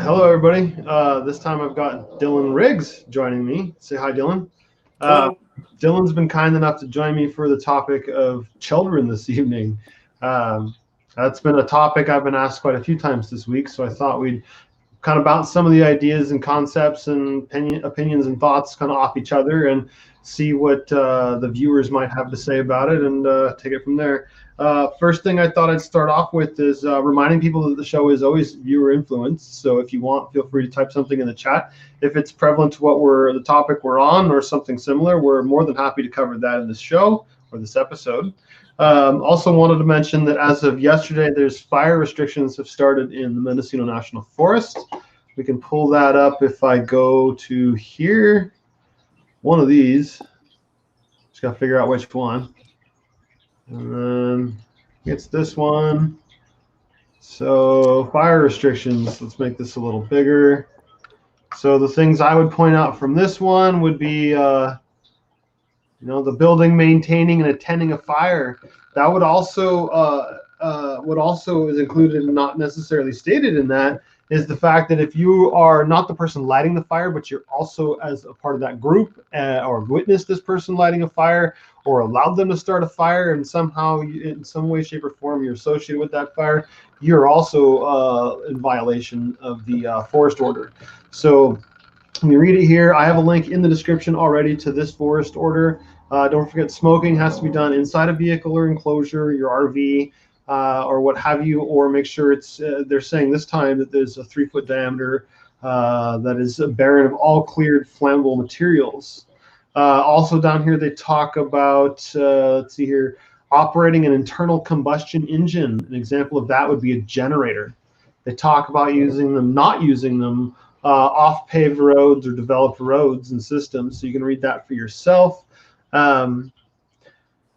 Hello, everybody. This time I've got Dylan Riggs joining me. Say hi, Dylan. Hello. Dylan's been kind enough to join me for the topic of children this evening. That's been a topic I've been asked quite a few times this week, so I thought we'd kind of bounce some of the ideas and concepts and opinions and thoughts kind of off each other and see what the viewers might have to say about it and take it from there. First thing I thought I'd start off with is reminding people that the show is always viewer influenced. So if you want, feel free to type something in the chat. If it's prevalent to the topic we're on or something similar, we're more than happy to cover that in this show or this episode. Also wanted to mention that as of yesterday, there's fire restrictions have started in the Mendocino National Forest. We can pull that up if I go to here. One of these. Just got to figure out which one. And then it's this one. So fire restrictions. Let's make this a little bigger. So the things I would point out from this one would be the building maintaining and attending a fire. That would also what also is included and not necessarily stated in that is the fact that if you are not the person lighting the fire, but you're also as a part of that group or witnessed this person lighting a fire or allowed them to start a fire and somehow in some way, shape, or form you're associated with that fire, you're also in violation of the forest order. So when you read it here, I have a link in the description already to this forest order. Don't forget, smoking has to be done inside a vehicle or enclosure, your RV, or what have you, or make sure it's, they're saying this time that there's a 3-foot diameter that is barren of all cleared flammable materials. Also down here, they talk about, let's see here, operating an internal combustion engine. An example of that would be a generator. They talk about using them, not using them off paved roads or developed roads and systems. So you can read that for yourself.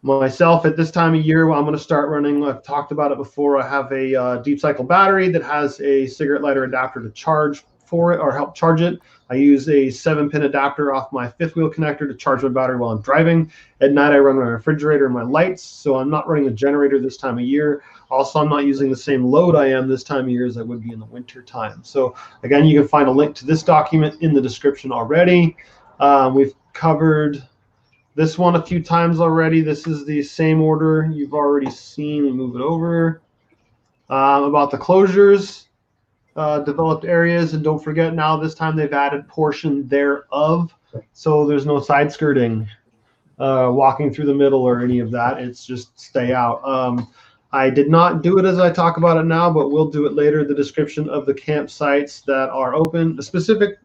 Myself, at this time of year, I'm going to start running, I've talked about it before, I have a deep cycle battery that has a cigarette lighter adapter to charge for it or help charge it. I use a 7-pin adapter off my 5th wheel connector to charge my battery while I'm driving. At night, I run my refrigerator and my lights, so I'm not running a generator this time of year. Also, I'm not using the same load I am this time of year as I would be in the winter time. So again, you can find a link to this document in the description already. We've covered this one a few times already. This is the same order you've already seen. We'll move it over. About the closures, developed areas, and don't forget now this time they've added portion thereof. So there's no side skirting, walking through the middle or any of that. It's just stay out. I did not do it as I talk about it now, but we'll do it later. The description of the campsites that are open, the specific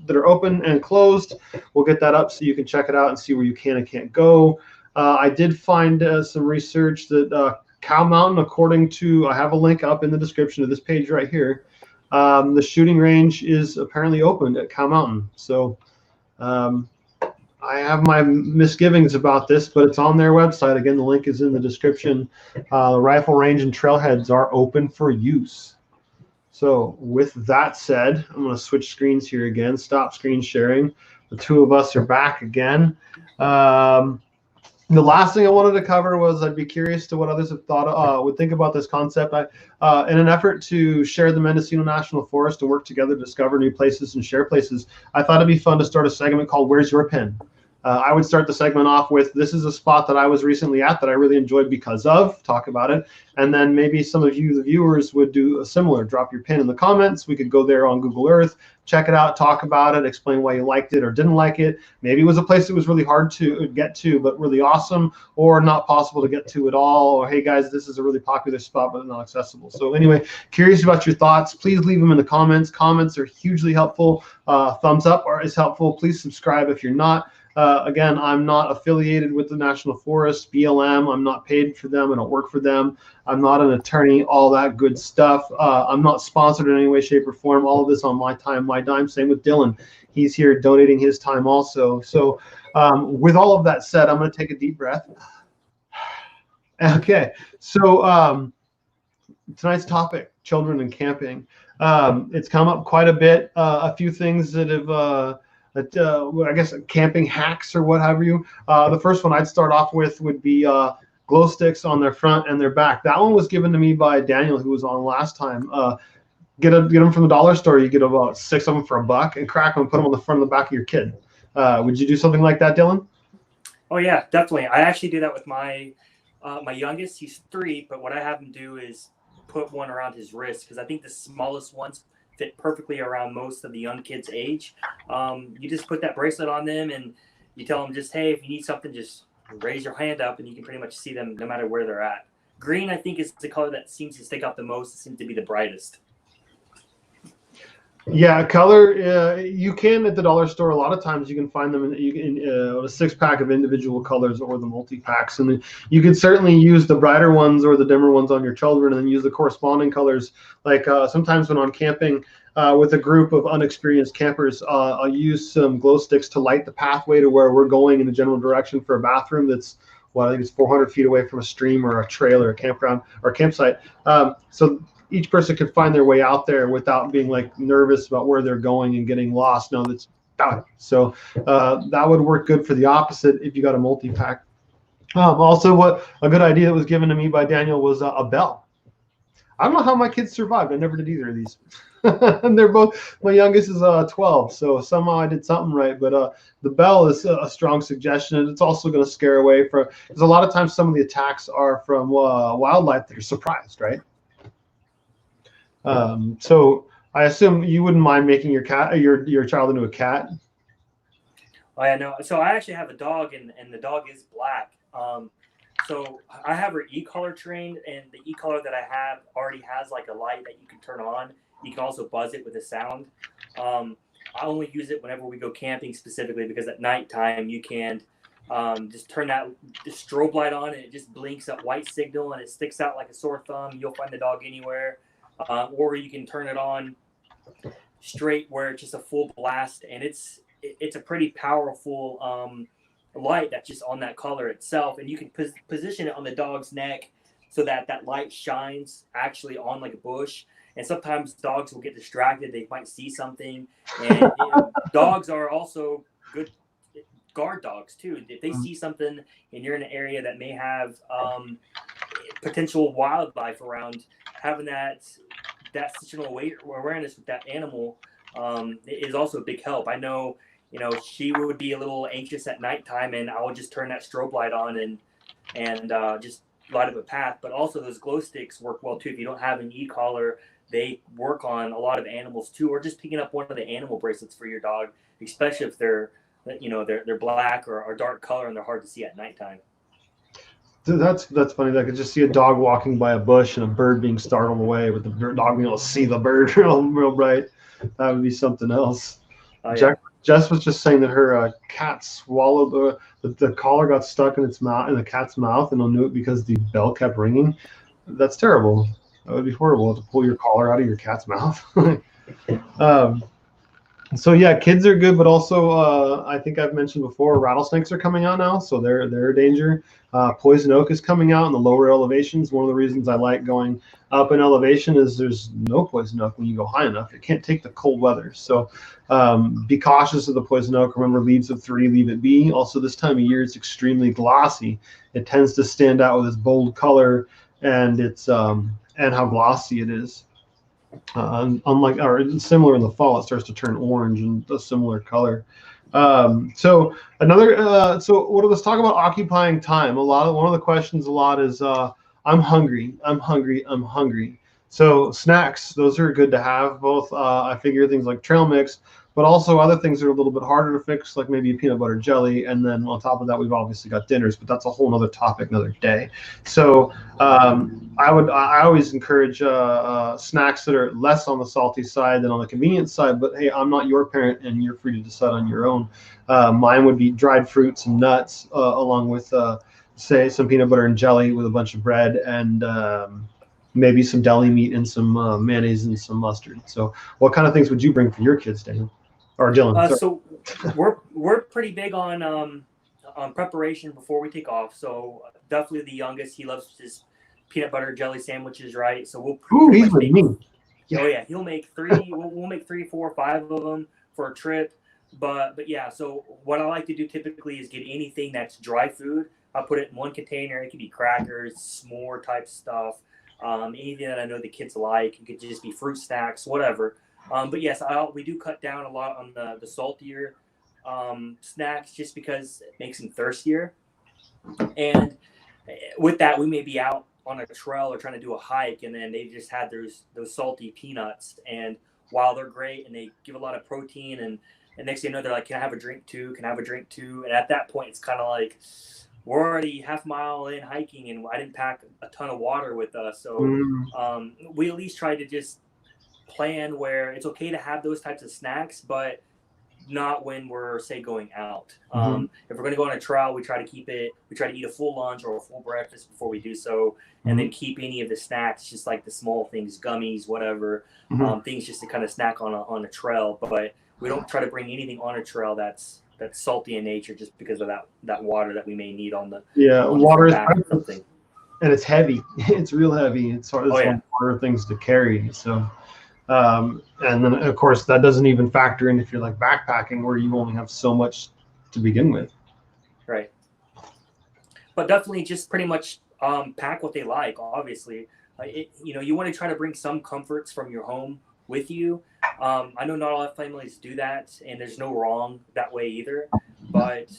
that are open and closed, we'll get that up so you can check it out and see where you can and can't go. I did find some research that Cow Mountain, according to, I have a link up in the description of this page right here, the shooting range is apparently opened at Cow Mountain. So I have my misgivings about this, but it's on their website. Again, the link is in the description. The rifle range and trailheads are open for use. So with that said, I'm going to switch screens here again, stop screen sharing. The two of us are back again. The last thing I wanted to cover was I'd be curious to what others have thought, would think about this concept. In an effort to share the Mendocino National Forest and work together to discover new places and share places, I thought it'd be fun to start a segment called Where's Your Pin? I would start the segment off with, this is a spot that I was recently at that I really enjoyed because of, talk about it. And then maybe some of you, the viewers, would do a similar, drop your pin in the comments. We could go there on Google Earth, check it out, talk about it, explain why you liked it or didn't like it. Maybe it was a place that was really hard to get to, but really awesome, or not possible to get to at all. Or, hey guys, this is a really popular spot, but not accessible. So anyway, curious about your thoughts. Please leave them in the comments. Comments are hugely helpful. Thumbs up is helpful. Please subscribe if you're not. Again, I'm not affiliated with the National Forest, BLM. I'm not paid for them. I don't work for them. I'm not an attorney, all that good stuff. I'm not sponsored in any way, shape, or form. All of this on my time, my dime. Same with Dylan. He's here donating his time also. So with all of that said, I'm going to take a deep breath. Okay. So tonight's topic, children and camping. It's come up quite a bit. A few things that have I guess camping hacks or what have you. The first one I'd start off with would be glow sticks on their front and their back. That one was given to me by Daniel, who was on last time. Get them from the dollar store. You get about 6 of them for $1 and crack them and put them on the front and the back of your kid. Would you do something like that, Dylan? Oh yeah, definitely. I actually do that with my youngest. He's 3, but what I have him do is put one around his wrist because I think the smallest ones fit perfectly around most of the young kids' age. You just put that bracelet on them and you tell them just, hey, if you need something, just raise your hand up and you can pretty much see them no matter where they're at. Green, I think, is the color that seems to stick out the most. It seems to be the brightest. Yeah, color. You can at the dollar store. A lot of times you can find them in a 6-pack of individual colors or the multi-packs, and then you can certainly use the brighter ones or the dimmer ones on your children, and then use the corresponding colors. Like sometimes when I'm camping with a group of unexperienced campers, I'll use some glow sticks to light the pathway to where we're going in the general direction for a bathroom that's, well, I think it's 400 feet away from a stream or a trail or a campground or a campsite. So each person could find their way out there without being like nervous about where they're going and getting lost. No, that's about it. So that would work good for the opposite if you got a multi-pack. Also, what a good idea that was given to me by Daniel was a bell. I don't know how my kids survived. I never did either of these. And they're both, my youngest is 12, so somehow I did something right. But the bell is a strong suggestion, and it's also going to scare away from, because a lot of times some of the attacks are from wildlife that are surprised, right? So I assume you wouldn't mind making your child into a cat. Oh yeah, no. So I actually have a dog, and the dog is black. So I have her e-collar trained, and the e-collar that I have already has like a light that you can turn on. You can also buzz it with a sound. I only use it whenever we go camping specifically because at nighttime you can just turn the strobe light on and it just blinks a white signal and it sticks out like a sore thumb. You'll find the dog anywhere. Or you can turn it on straight where it's just a full blast, and it's a pretty powerful light that's just on that collar itself, and you can position it on the dog's neck so that light shines actually on like a bush. And sometimes dogs will get distracted; they might see something, and dogs are also good guard dogs too. If they see something and you're in an area that may have potential wildlife around, having that situational awareness with that animal is also a big help. I know, she would be a little anxious at nighttime, and I would just turn that strobe light on and just light up a path. But also those glow sticks work well too. If you don't have an e-collar, they work on a lot of animals too, or just picking up one of the animal bracelets for your dog, especially if they're black or dark color and they're hard to see at nighttime. That's funny. I could just see a dog walking by a bush and a bird being startled away, with the dog being able to see the bird real bright. That would be something else. Yeah. Jess was just saying that her cat swallowed the collar got stuck in the cat's mouth, and knew it because the bell kept ringing. That's terrible. That would be horrible to pull your collar out of your cat's mouth. So yeah, kids are good, but also I think I've mentioned before, rattlesnakes are coming out now, so they're a danger. Poison oak is coming out in the lower elevations. One of the reasons I like going up in elevation is there's no poison oak when you go high enough. It can't take the cold weather. So be cautious of the poison oak. Remember, leaves of 3, leave it be. Also, this time of year, it's extremely glossy. It tends to stand out with its bold color and and how glossy it is. Unlike or similar in the fall, it starts to turn orange and a similar color. So let's talk about occupying time. One of the questions is I'm hungry. So snacks, those are good to have. Both I figure things like trail mix, but also other things that are a little bit harder to fix, like maybe a peanut butter jelly. And then on top of that, we've obviously got dinners, but that's a whole other topic, another day. So I always encourage snacks that are less on the salty side than on the convenience side. But hey, I'm not your parent, and you're free to decide on your own. Mine would be dried fruits and nuts, along with say some peanut butter and jelly with a bunch of bread and maybe some deli meat and some mayonnaise and some mustard. So what kind of things would you bring for your kids, Daniel? Or Dylan? So we're pretty big on preparation before we take off. So definitely the youngest, he loves his peanut butter jelly sandwiches, right? So we'll he's with me. Yeah. Oh yeah, he'll make 3. we'll make 3, 4, 5 of them for a trip. But yeah, so what I like to do typically is get anything that's dry food. I'll put it in one container. It could be crackers, s'more type stuff. anything that I know the kids like. It could just be fruit snacks, whatever. But yes, we do cut down a lot on the saltier snacks just because it makes them thirstier. And with that, we may be out on a trail or trying to do a hike, and then they just had those salty peanuts. And while they're great and they give a lot of protein, and next thing you know, they're like, "Can I have a drink too? Can I have a drink too?" And at that point, it's kind of like we're already half mile in hiking, and I didn't pack a ton of water with us, so we at least try to just plan where it's okay to have those types of snacks, but not when we're say going out. If we're going to go on a trail, we try to eat a full lunch or a full breakfast before we do so, and then keep any of the snacks, just like the small things, gummies, whatever, things just to kind of snack on a trail. But we don't try to bring anything on a trail that's salty in nature, just because of that water that we may need on the water is something. And it's heavy. It's real heavy. It's hard. It's one harder things to carry. So. And then, of course, that doesn't even factor in if you're like backpacking, where you only have so much to begin with. Right. But definitely just pretty much pack what they like, obviously. You want to try to bring some comforts from your home with you. I know not all families do that, and there's no wrong that way either. But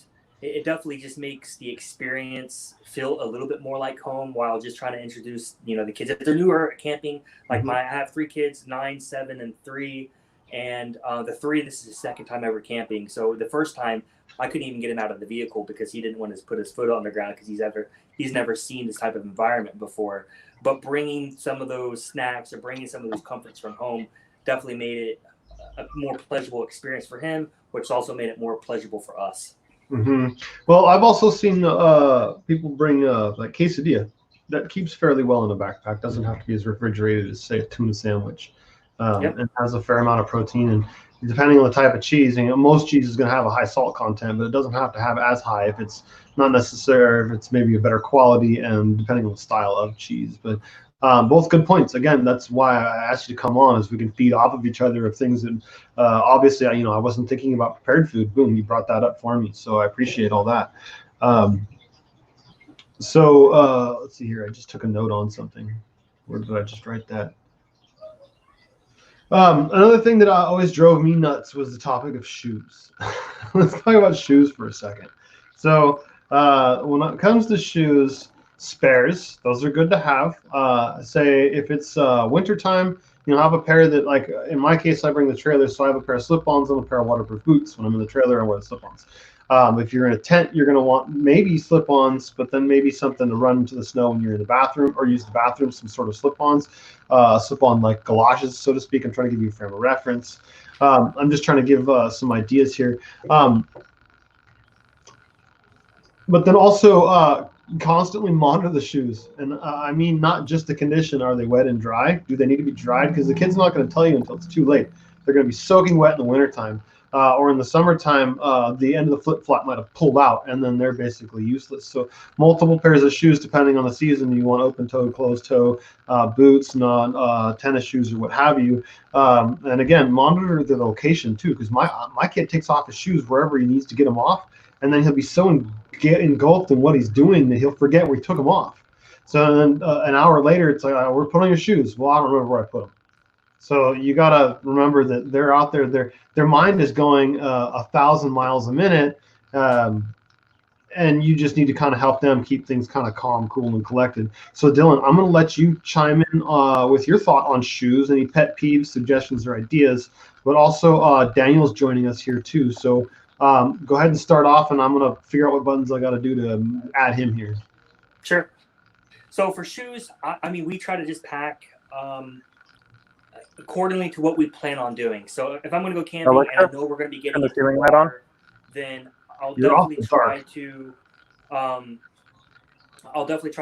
it definitely just makes the experience feel a little bit more like home, while just trying to introduce, the kids. If they're newer at camping, like I have 3 kids, 9, 7, and 3. And the 3, this is his second time ever camping. So the first time, I couldn't even get him out of the vehicle because he didn't want to put his foot on the ground, because he's never seen this type of environment before. But bringing some of those snacks or bringing some of those comforts from home definitely made it a more pleasurable experience for him, which also made it more pleasurable for us. Well, I've also seen people bring like quesadilla that keeps fairly well in a backpack. Doesn't have to be as refrigerated as, say, a tuna sandwich. And has a fair amount of protein. And depending on the type of cheese, most cheese is going to have a high salt content, but it doesn't have to have as high if it's not necessary, if it's maybe a better quality, and depending on the style of cheese. But both good points. Again, that's why I asked you to come on, is we can feed off of each other of things that obviously I wasn't thinking about prepared food. Boom, you brought that up for me, so I appreciate all that. So let's see here. I just took a note on something. Where did I just write that? Another thing that always drove me nuts was the topic of shoes. Let's talk about shoes for a second. So when it comes to shoes, spares, those are good to have. Say if it's wintertime, have a pair that, like in my case, I bring the trailer, so I have a pair of slip-ons and a pair of waterproof boots. When I'm in the trailer, I wear the slip-ons. If you're in a tent, you're going to want maybe slip-ons, but then maybe something to run into the snow when you're in the bathroom, or use the bathroom, some sort of slip-ons, slip-on like galoshes, so to speak. I'm trying to give you a frame of reference. I'm just trying to give some ideas here. But then also constantly monitor the shoes. And I mean, not just the condition. Are they wet and dry? Do they need to be dried? Because the kid's not going to tell you until it's too late. They're going to be soaking wet in the wintertime. Or in the summertime, the end of the flip-flop might have pulled out, and then they're basically useless. So multiple pairs of shoes, depending on the season. You want open-toe, closed-toe, boots, tennis shoes, or what have you. And again, monitor the location, too, because my kid takes off his shoes wherever he needs to get them off, and then he'll be so engulfed in what he's doing that he'll forget where he took them off. So then an hour later, it's like, we're putting on your shoes. Well, I don't remember where I put them. So you got to remember that they're out there. Their mind is going 1,000 miles a minute, and you just need to kind of help them keep things kind of calm, cool, and collected. So Dylan, I'm going to let you chime in with your thought on shoes, any pet peeves, suggestions, or ideas. But also Daniel's joining us here too. So go ahead and start off, and I'm going to figure out what buttons I got to do to add him here. Sure. So for shoes, I mean, we try to just pack accordingly to what we plan on doing. So if I'm going to go camping and I know we're going to be getting water, then I'll definitely try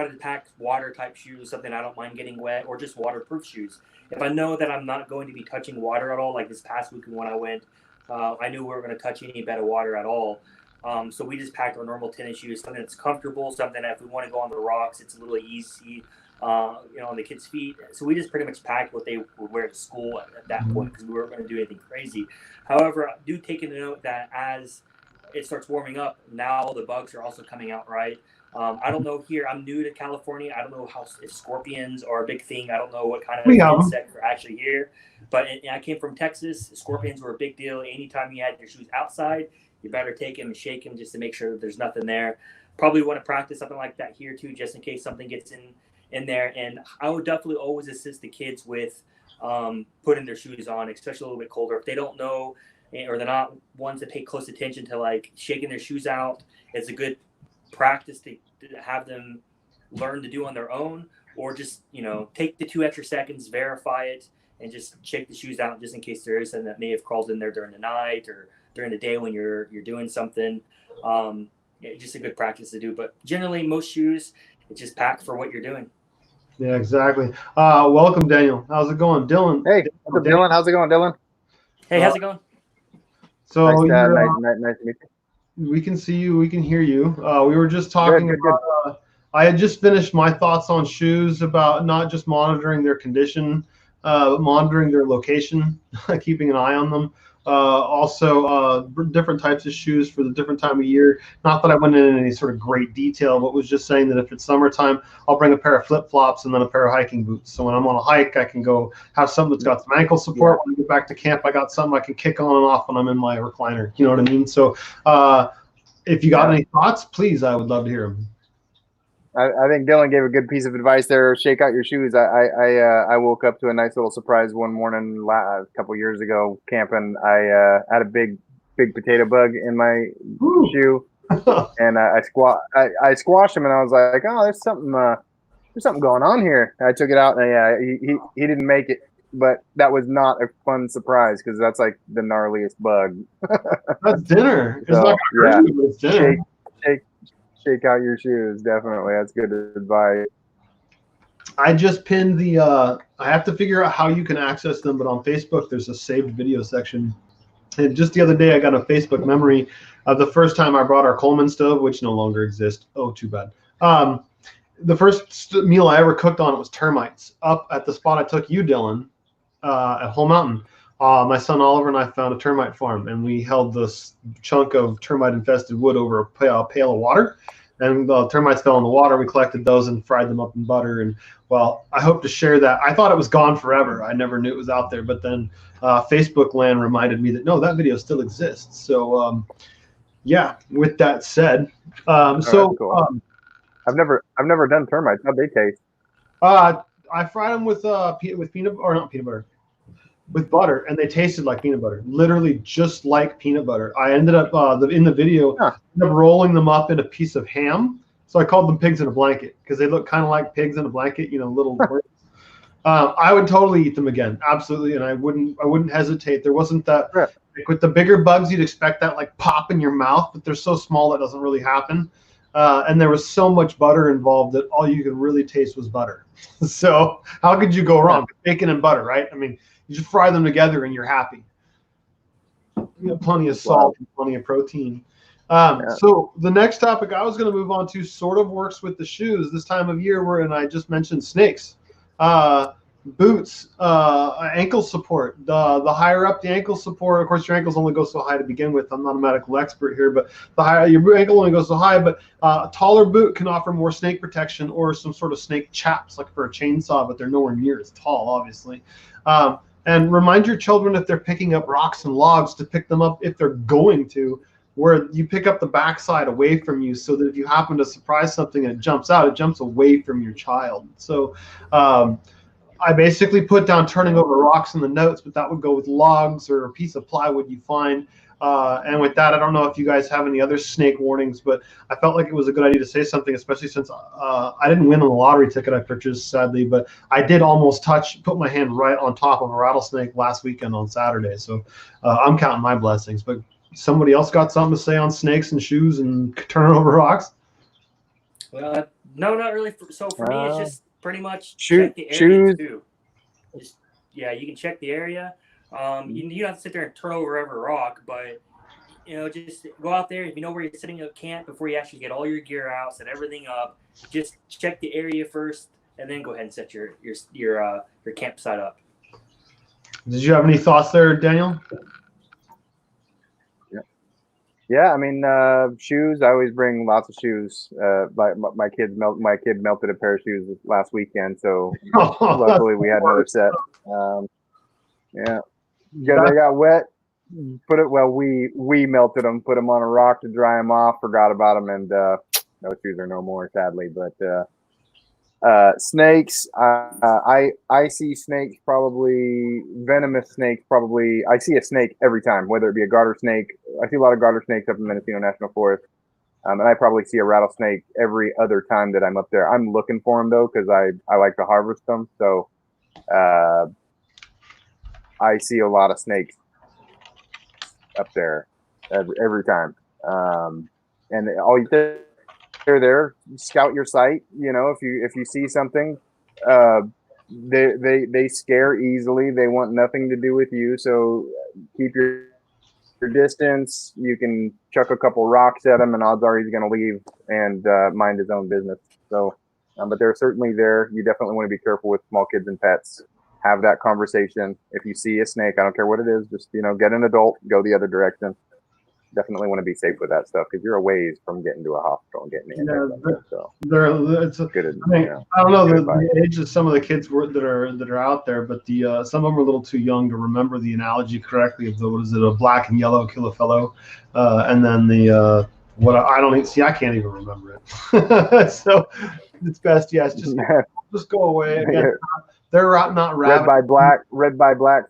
to pack water type shoes, something I don't mind getting wet, or just waterproof shoes. If I know that I'm not going to be touching water at all, like this past weekend when I went, I knew we were going to touch any bed of water at all. So we just packed our normal tennis shoes, something that's comfortable, something that if we want to go on the rocks, it's a little easy, on the kids' feet. So we just pretty much packed what they would wear to school at that point, because we weren't going to do anything crazy. However, I do take into note that as it starts warming up, now the bugs are also coming out, right? I don't know here. I'm new to California. I don't know if scorpions are a big thing. I don't know what kind of We have them. insects are actually here. But I came from Texas. Scorpions were a big deal. Anytime you had your shoes outside, you better take them and shake them just to make sure that there's nothing there. Probably want to practice something like that here too, just in case something gets in there. And I would definitely always assist the kids with putting their shoes on, especially a little bit colder. If they don't know or they're not ones that pay close attention to like shaking their shoes out, it's a good practice to have them learn to do on their own, or just take the 2 extra seconds, verify it, and just shake the shoes out just in case there is something that may have crawled in there during the night or during the day when you're doing something. Just a good practice to do. But generally, most shoes, it's just packed for what you're doing. Yeah, exactly. Welcome, Daniel. How's it going, Dylan? Hey, what's up, Dylan? How's it going, Dylan? Hey, how's it going? So nice to meet you. We can see you. We can hear you. We were just talking good. about. I had just finished my thoughts on shoes about not just monitoring their condition, but monitoring their location, keeping an eye on them. Also, different types of shoes for the different time of year. Not that I went into any sort of great detail, but was just saying that if it's summertime, I'll bring a pair of flip-flops and then a pair of hiking boots. So when I'm on a hike, I can go have something that's got some ankle support. When I get back to camp, I got something I can kick on and off when I'm in my recliner. You know what I mean? So if you got any thoughts, please, I would love to hear them. I think Dylan gave a good piece of advice there. Shake out your shoes. I woke up to a nice little surprise one morning a couple years ago camping. I had a big potato bug in my shoe, and I squashed him, and I was like, oh, there's something going on here. I took it out, and he didn't make it, but that was not a fun surprise because that's like the gnarliest bug. That's dinner. It's So, not gonna hurt you, but it's dinner. Shake out your shoes. Definitely. That's good advice. I just pinned the I have to figure out how you can access them, but on Facebook there's a saved video section. And just the other day I got a Facebook memory of the first time I brought our Coleman stove, which no longer exists. Oh, too bad. The first meal I ever cooked on it was termites up at the spot I took you, Dylan, at Whole Mountain. My son Oliver and I found a termite farm, and we held this chunk of termite-infested wood over a pail of water, and the termites fell in the water. We collected those and fried them up in butter, and, well, I hope to share that. I thought it was gone forever. I never knew it was out there, but then Facebook land reminded me that, no, that video still exists. So, yeah, with that said, cool. I've never done termites. How'd they taste? I fried them with peanut, or not peanut butter, with butter, and they tasted like peanut butter, literally just like peanut butter. I ended up in the video ended up rolling them up in a piece of ham. So I called them pigs in a blanket because they look kind of like pigs in a blanket, little worms. I would totally eat them again, absolutely, and I wouldn't hesitate. There wasn't that like with the bigger bugs, you'd expect that like pop in your mouth, but they're so small that doesn't really happen. And there was so much butter involved that all you could really taste was butter. So how could you go wrong? Bacon and butter, right? I mean, you just fry them together and you're happy. Plenty of salt and plenty of protein. So the next topic I was going to move on to sort of works with the shoes this time of year, and I just mentioned snakes, boots, ankle support. The higher up the ankle support, of course, your ankles only go so high to begin with. I'm not a medical expert here, but the higher your ankle only goes so high. But a taller boot can offer more snake protection or some sort of snake chaps, like for a chainsaw, but they're nowhere near as tall, obviously. And remind your children if they're picking up rocks and logs to pick them up if they're going to, where you pick up the backside away from you so that if you happen to surprise something and it jumps out, it jumps away from your child. So I basically put down turning over rocks in the notes, but that would go with logs or a piece of plywood you find. And with that, I don't know if you guys have any other snake warnings, but I felt like it was a good idea to say something, especially since I didn't win on the lottery ticket I purchased, sadly, but I did almost put my hand right on top of a rattlesnake last weekend on Saturday. So I'm counting my blessings. But somebody else got something to say on snakes and shoes and turning over rocks? Well, no, not really. So for me, it's just pretty much check the area too. Yeah, you can check the area. You don't have to sit there and turn over every rock, but just go out there. If you know where you're setting up camp before you actually get all your gear out, set everything up. Just check the area first, and then go ahead and set your campsite up. Did you have any thoughts there, Daniel? Yeah, I mean, shoes. I always bring lots of shoes. My kid melted a pair of shoes last weekend, so luckily we had another set. Yeah, they got wet. Put it well. We melted them, put them on a rock to dry them off. Forgot about them, and those shoes are no more, sadly. But snakes. I see snakes, probably venomous snakes. Probably I see a snake every time, whether it be a garter snake. I see a lot of garter snakes up in Mendocino National Forest, and I probably see a rattlesnake every other time that I'm up there. I'm looking for them though, because I like to harvest them. So I see a lot of snakes up there every time. And all you they're there, scout your site. You know, if you see something, they scare easily. They want nothing to do with you. So keep your distance. You can chuck a couple rocks at him, and odds are he's going to leave and mind his own business. So, but they're certainly there. You definitely want to be careful with small kids and pets. Have that conversation. If you see a snake, I don't care what it is, just get an adult, go the other direction. Definitely want to be safe with that stuff because you're a ways from getting to a hospital and getting in. So it's good. I don't know the age of some of the kids that are out there, but some of them are a little too young to remember the analogy correctly of what is it, a black and yellow kill a fellow, and then the what I don't even see. I can't even remember it. So it's best, yes, just go away. Again, they're not red by black,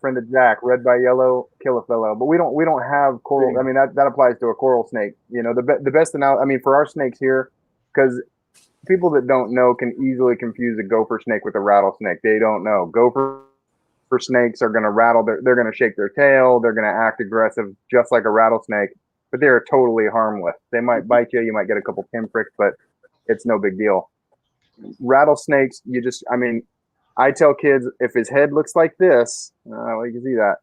friend of Jack. Red by yellow, kill a fellow. But we don't have coral. I mean that applies to a coral snake. The best analogy. I mean for our snakes here, because people that don't know can easily confuse a gopher snake with a rattlesnake. They don't know. Gopher snakes are going to rattle. They're going to shake their tail. They're going to act aggressive, just like a rattlesnake. But they're totally harmless. They might bite you. You might get a couple pinpricks, but it's no big deal. Rattlesnakes, I tell kids, if his head looks like this, well, you can see that.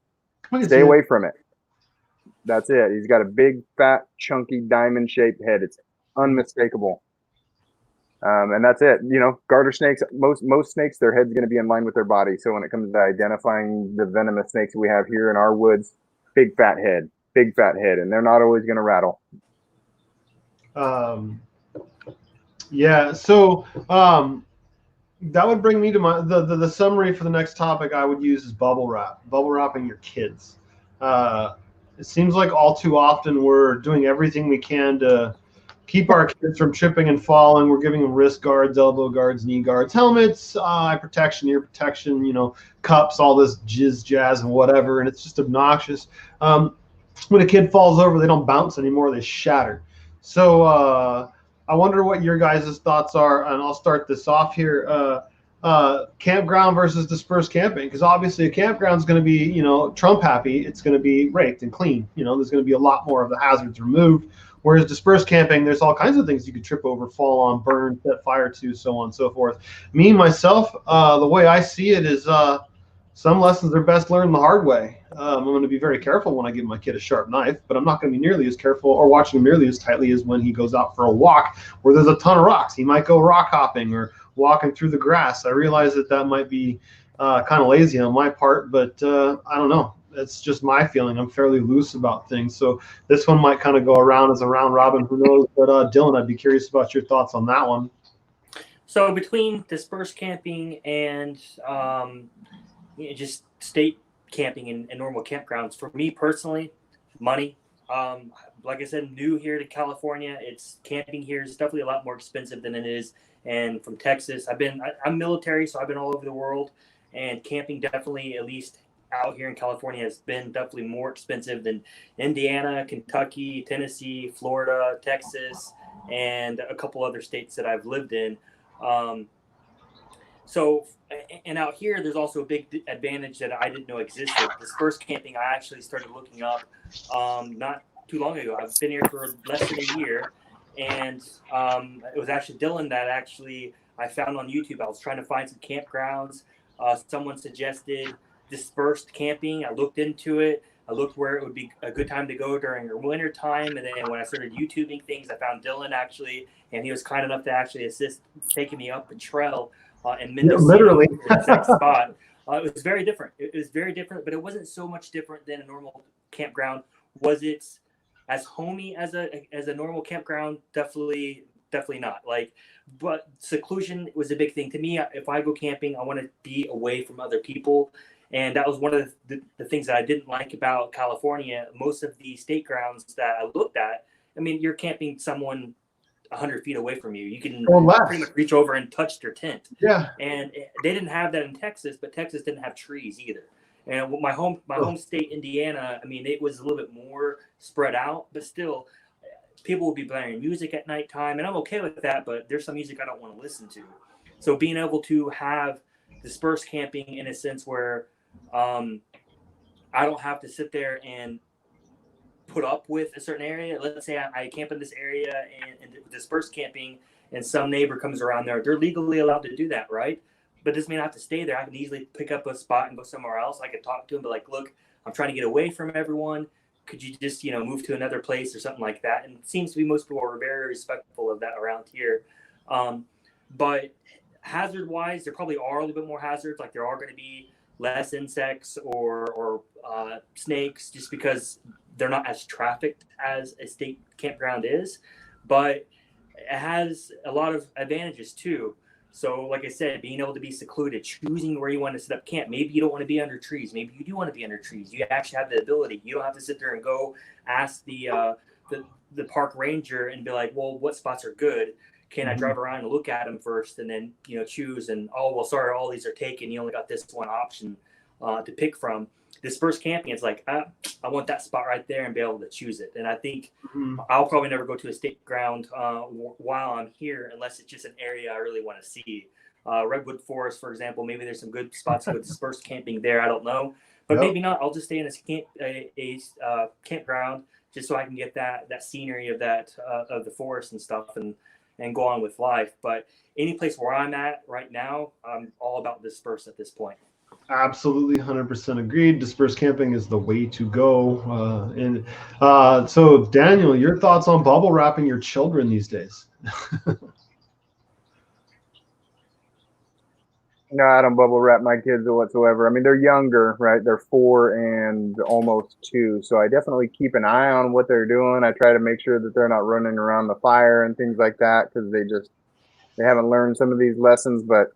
Stay away from it. That's it. He's got a big, fat, chunky, diamond-shaped head. It's unmistakable. And that's it. Garter snakes, most snakes, their head's going to be in line with their body. So when it comes to identifying the venomous snakes we have here in our woods, big, fat head, and they're not always going to rattle. Yeah. So, that would bring me to the summary for the next topic I would use is bubble wrapping your kids. It seems like all too often we're doing everything we can to keep our kids from tripping and falling. We're giving them wrist guards, elbow guards, knee guards, helmets, eye protection, ear protection, cups, all this jazz and whatever, and it's just obnoxious. When a kid falls over, they don't bounce anymore, they shatter. So I wonder what your guys' thoughts are, and I'll start this off here. Campground versus dispersed camping, because obviously a campground is going to be, Trump happy. It's going to be raked and clean. There's going to be a lot more of the hazards removed. Whereas dispersed camping, there's all kinds of things you could trip over, fall on, burn, set fire to, so on and so forth. Me, myself, the way I see it is some lessons are best learned the hard way. I'm going to be very careful when I give my kid a sharp knife, but I'm not going to be nearly as careful or watching him nearly as tightly as when he goes out for a walk where there's a ton of rocks. He might go rock hopping or walking through the grass. I realize that might be kind of lazy on my part, but I don't know. It's just my feeling. I'm fairly loose about things. So this one might kind of go around as a round robin. Who knows? But Dylan, I'd be curious about your thoughts on that one. So between dispersed camping and just state camping and normal campgrounds, for me personally, money. Like I said, new here to California. Camping here is definitely a lot more expensive than it is. And from Texas, I'm military, so I've been all over the world. And camping definitely, at least out here in California, has been definitely more expensive than Indiana, Kentucky, Tennessee, Florida, Texas, and a couple other states that I've lived in. So, and out here, there's also a big advantage that I didn't know existed. Dispersed camping, I actually started looking up not too long ago. I've been here for less than a year, and it was actually Dylan that I found on YouTube. I was trying to find some campgrounds. Someone suggested dispersed camping. I looked into it. I looked where it would be a good time to go during the winter time, and then when I started YouTubing things, I found Dylan and he was kind enough to actually assist taking me up the trail. And literally the exact spot. It was very different. It was very different, but it wasn't so much different than a normal campground. Was it as homey as a normal campground, definitely not. Like, but seclusion was a big thing to me. If I go camping, I want to be away from other people, and that was one of the things that I didn't like about California. Most of the state grounds that I looked at, I mean, you're camping someone 100 feet away from you. You can Or pretty less. much reach over and touch their tent. Yeah. And they didn't have that in Texas, but Texas didn't have trees either. And my home state, Indiana, I mean, it was a little bit more spread out, but still, people would be blaring music at nighttime, and I'm okay with that. But there's some music I don't want to listen to. So being able to have dispersed camping in a sense where I don't have to sit there and put up with a certain area. Let's say I camp in this area and dispersed camping, and some neighbor comes around there. They're legally allowed to do that, right? But this may not have to stay there. I can easily pick up a spot and go somewhere else. I could talk to them, but like, look, I'm trying to get away from everyone. Could you just, move to another place or something like that? And it seems to be most people are very respectful of that around here. But hazard-wise, there probably are a little bit more hazards. Like there are going to be less insects or snakes just because they're not as trafficked as a state campground is. But it has a lot of advantages too. So like I said, being able to be secluded, choosing where you want to set up camp. Maybe you don't want to be under trees. Maybe you do want to be under trees. You actually have the ability. You don't have to sit there and go ask the park ranger and be like, well, what spots are good? Can I drive around and look at them first and then, choose? And, oh, well, sorry, all these are taken. You only got this one option to pick from. Dispersed camping, it's like, I want that spot right there and be able to choose it. And I think I'll probably never go to a state ground while I'm here unless it's just an area I really want to see. Redwood Forest, for example, maybe there's some good spots with dispersed camping there. I don't know. But maybe not. I'll just stay in a campground just so I can get that scenery of of the forest and stuff and go on with life. But any place where I'm at right now, I'm all about dispersed at this point. Absolutely, 100% agreed. Dispersed camping is the way to go. So, Daniel, your thoughts on bubble wrapping your children these days? No, I don't bubble wrap my kids whatsoever. I mean, they're younger, right? They're 4 and almost 2. So I definitely keep an eye on what they're doing. I try to make sure that they're not running around the fire and things like that because they haven't learned some of these lessons. But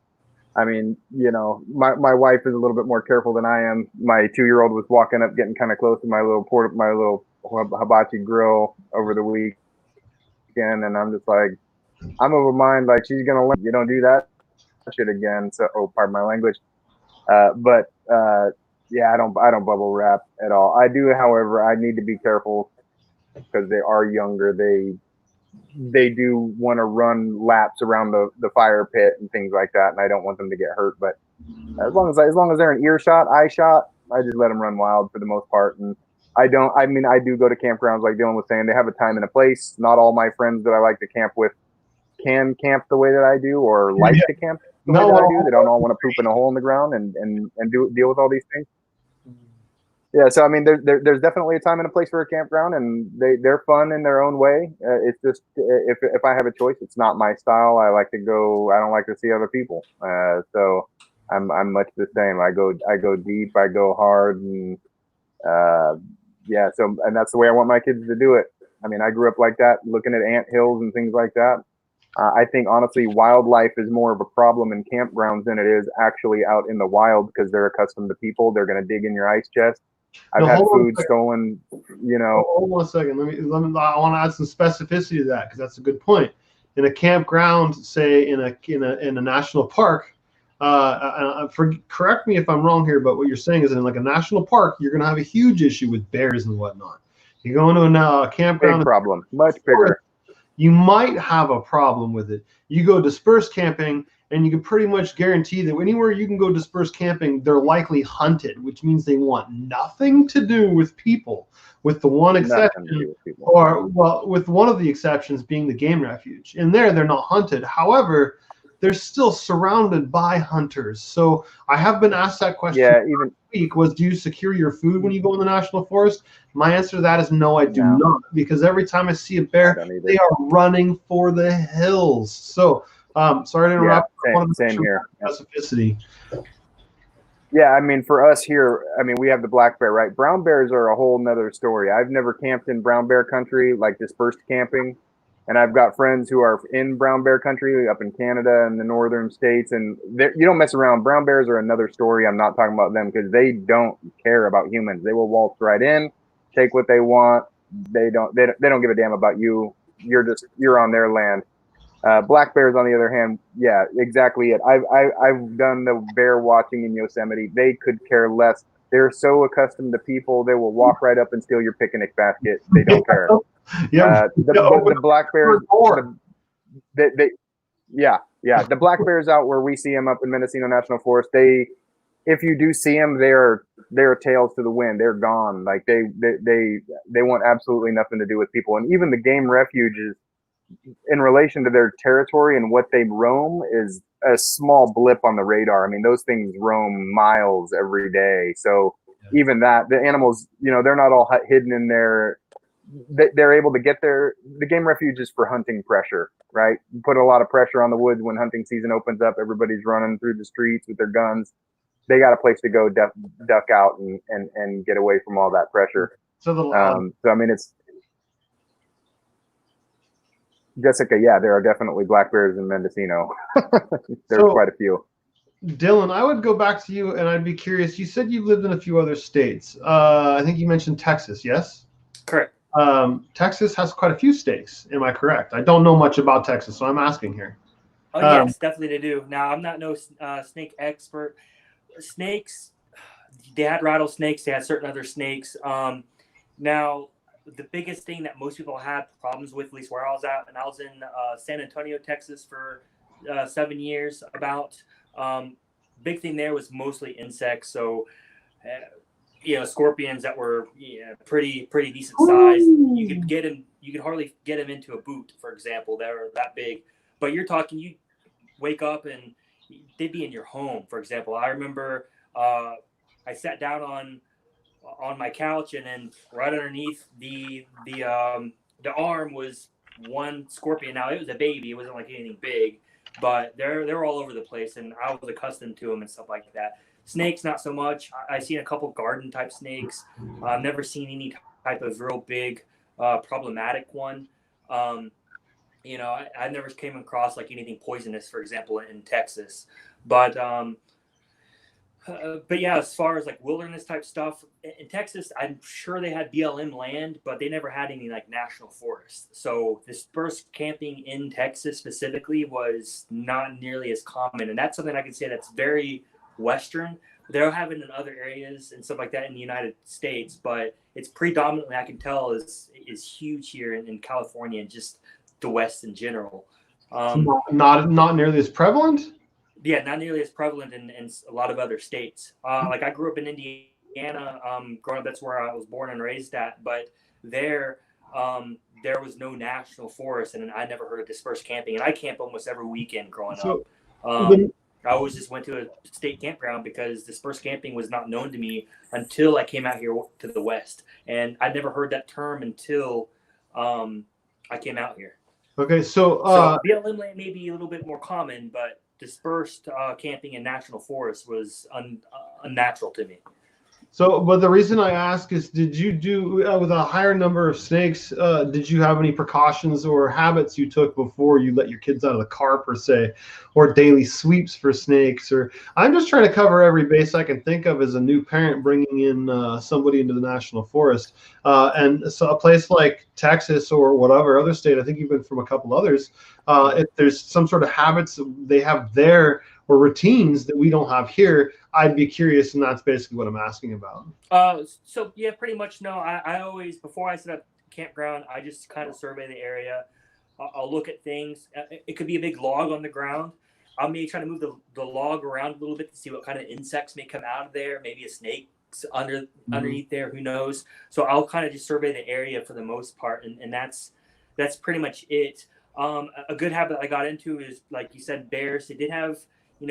I mean, my wife is a little bit more careful than I am. My 2-year-old was walking up, getting kind of close to my little hibachi grill over the weekend, and I'm just like, I'm of a mind like she's gonna learn. You don't do that shit again. So, pardon my language. Yeah, I don't bubble wrap at all. I do, however, I need to be careful because they are younger. They do want to run laps around the fire pit and things like that, and I don't want them to get hurt. But as long as they're in earshot, eye shot, I just let them run wild for the most part. And I do go to campgrounds like Dylan was saying. They have a time and a place. Not all my friends that I like to camp with can camp the way that I do or like to camp the way that I do. They don't all want to poop in a hole in the ground and deal with all these things. Yeah, so I mean, there's definitely a time and a place for a campground, and they're fun in their own way. It's just if I have a choice, it's not my style. I like to go. I don't like to see other people. So I'm much the same. I go deep. I go hard, and yeah. So and that's the way I want my kids to do it. I mean, I grew up like that, looking at ant hills and things like that. I think honestly, wildlife is more of a problem in campgrounds than it is actually out in the wild because they're accustomed to people. They're going to dig in your ice chest. I've had food stolen, Hold on a second. Let me. I want to add some specificity to that because that's a good point. In a campground, say in a national park, correct me if I'm wrong here, but what you're saying is in like a national park, you're going to have a huge issue with bears and whatnot. You go into a campground, big problem, much bigger. You might have a problem with it. You go dispersed camping, and you can pretty much guarantee that anywhere you can go dispersed camping, they're likely hunted, which means they want nothing to do with people, with the one exception, with one of the exceptions being the game refuge. In there, they're not hunted. However, they're still surrounded by hunters. So I have been asked that question even week was, do you secure your food when you go in the national forest? My answer to that is no, I do not, because every time I see a bear, they are running for the hills. So sorry to interrupt. Same here. Specificity. Yeah, I mean, for us here, I mean, we have the black bear, right? Brown bears are a whole nother story. I've never camped in brown bear country, like dispersed camping. And I've got friends who are in brown bear country up in Canada and the northern states. And you don't mess around. Brown bears are another story. I'm not talking about them because they don't care about humans. They will waltz right in, take what they want. They don't give a damn about you. You're on their land. Black bears, on the other hand, yeah, exactly it. I've done the bear watching in Yosemite. They could care less. They're so accustomed to people, they will walk right up and steal your picnic basket. They don't care. Yeah, The black bears, door. yeah. The black bears out where we see them up in Mendocino National Forest. If you do see them, they're tails to the wind. They're gone. Like they want absolutely nothing to do with people. And even the game refuges, in relation to their territory and what they roam, is a small blip on the radar. I mean, those things roam miles every day. So even that, the animals, they're not all hidden in there. They're able to get there. The game refuge is for hunting pressure, right? You put a lot of pressure on the woods when hunting season opens up. Everybody's running through the streets with their guns. They got a place to go duck out and get away from all that pressure. So I mean, it's Jessica. Yeah, there are definitely black bears in Mendocino. There's quite a few. Dylan, I would go back to you, and I'd be curious. You said you've lived in a few other states. I think you mentioned Texas. Yes. Correct. Texas has quite a few snakes. Am I correct? I don't know much about Texas, so I'm asking here. Oh yes, definitely they do. Now I'm not no snake expert. Snakes, they had rattlesnakes. They had certain other snakes. Now the biggest thing that most people had problems with, at least where I was at, and I was in San Antonio, Texas for 7 years. About big thing there was mostly insects. So. Scorpions that were pretty decent size. You could get them. You could hardly get them into a boot, for example. They're that big. But you're talking. You wake up and they'd be in your home. For example, I remember I sat down on my couch, and then right underneath the arm was one scorpion. Now it was a baby. It wasn't like anything big, but they're all over the place, and I was accustomed to them and stuff like that. Snakes, not so much. I've seen a couple garden type snakes. I've never seen any type of real big problematic one. I never came across like anything poisonous, for example, in Texas. But yeah, as far as like wilderness type stuff in Texas, I'm sure they had BLM land, but they never had any like national forest. So dispersed camping in Texas specifically was not nearly as common, and that's something I can say that's very Western. They'll have it in other areas and stuff like that in the United States, but it's predominantly, I can tell, is huge here in California and just the West in general. Not nearly as prevalent. Yeah, not nearly as prevalent in a lot of other states. Like I grew up in Indiana. Growing up, that's where I was born and raised at. But there was no national forest, and I never heard of dispersed camping. And I camp almost every weekend growing up. I always just went to a state campground because dispersed camping was not known to me until I came out here to the West. And I'd never heard that term until I came out here. Okay, so BLM land may be a little bit more common, but dispersed camping in national forests was unnatural to me. So, but the reason I ask is, did you do with a higher number of snakes? Did you have any precautions or habits you took before you let your kids out of the car, per se, or daily sweeps for snakes? Or I'm just trying to cover every base I can think of as a new parent bringing in somebody into the national forest. And so, a place like Texas or whatever other state, I think you've been from a couple others. If there's some sort of habits they have there or routines that we don't have here, I'd be curious, and that's basically what I'm asking about. So yeah, pretty much no. I always, before I set up campground, I just kind of survey the area. I'll look at things. It could be a big log on the ground. I may try to move the log around a little bit to see what kind of insects may come out of there. Maybe a snake underneath there. Who knows? So I'll kind of just survey the area for the most part, and that's pretty much it. A good habit I got into is, like you said, bears. They did have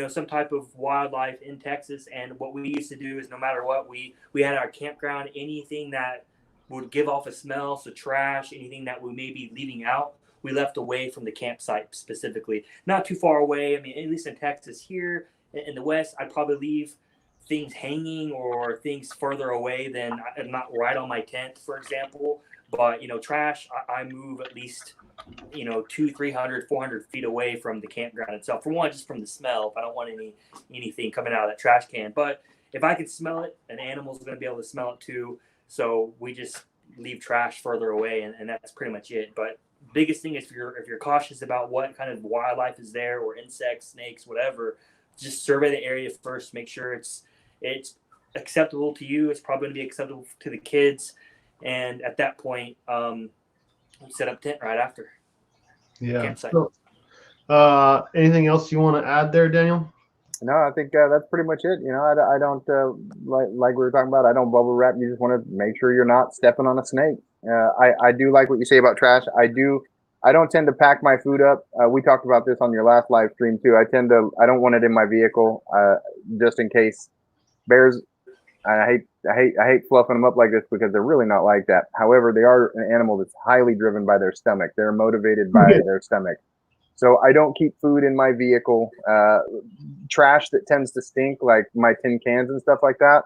some type of wildlife in Texas. And what we used to do is, no matter what, we had our campground, anything that would give off a smell, so trash, anything that we may be leaving out, we left away from the campsite specifically. Not too far away. I mean, at least in Texas here in the West, I'd probably leave things hanging or things further away than not right on my tent, for example. But trash, I move at least 200, 300, 400 feet away from the campground itself. For one, just from the smell. If I don't want anything coming out of that trash can, but if I can smell it, an animal's going to be able to smell it too. So we just leave trash further away, and that's pretty much it. But biggest thing is if you're cautious about what kind of wildlife is there, or insects, snakes, whatever, just survey the area first. Make sure it's acceptable to you. It's probably going to be acceptable to the kids, and at that point, set up tent right after. Yeah. Campsite. So, anything else you want to add there, Daniel? No, I think that's pretty much it. I don't like we were talking about. I don't bubble wrap. You just want to make sure you're not stepping on a snake. I do like what you say about trash. I don't tend to pack my food up. We talked about this on your last live stream too. I don't want it in my vehicle just in case bears. I hate fluffing them up like this because they're really not like that. However, they are an animal that's highly driven by their stomach. They're motivated by their stomach. So I don't keep food in my vehicle. Trash that tends to stink, like my tin cans and stuff like that,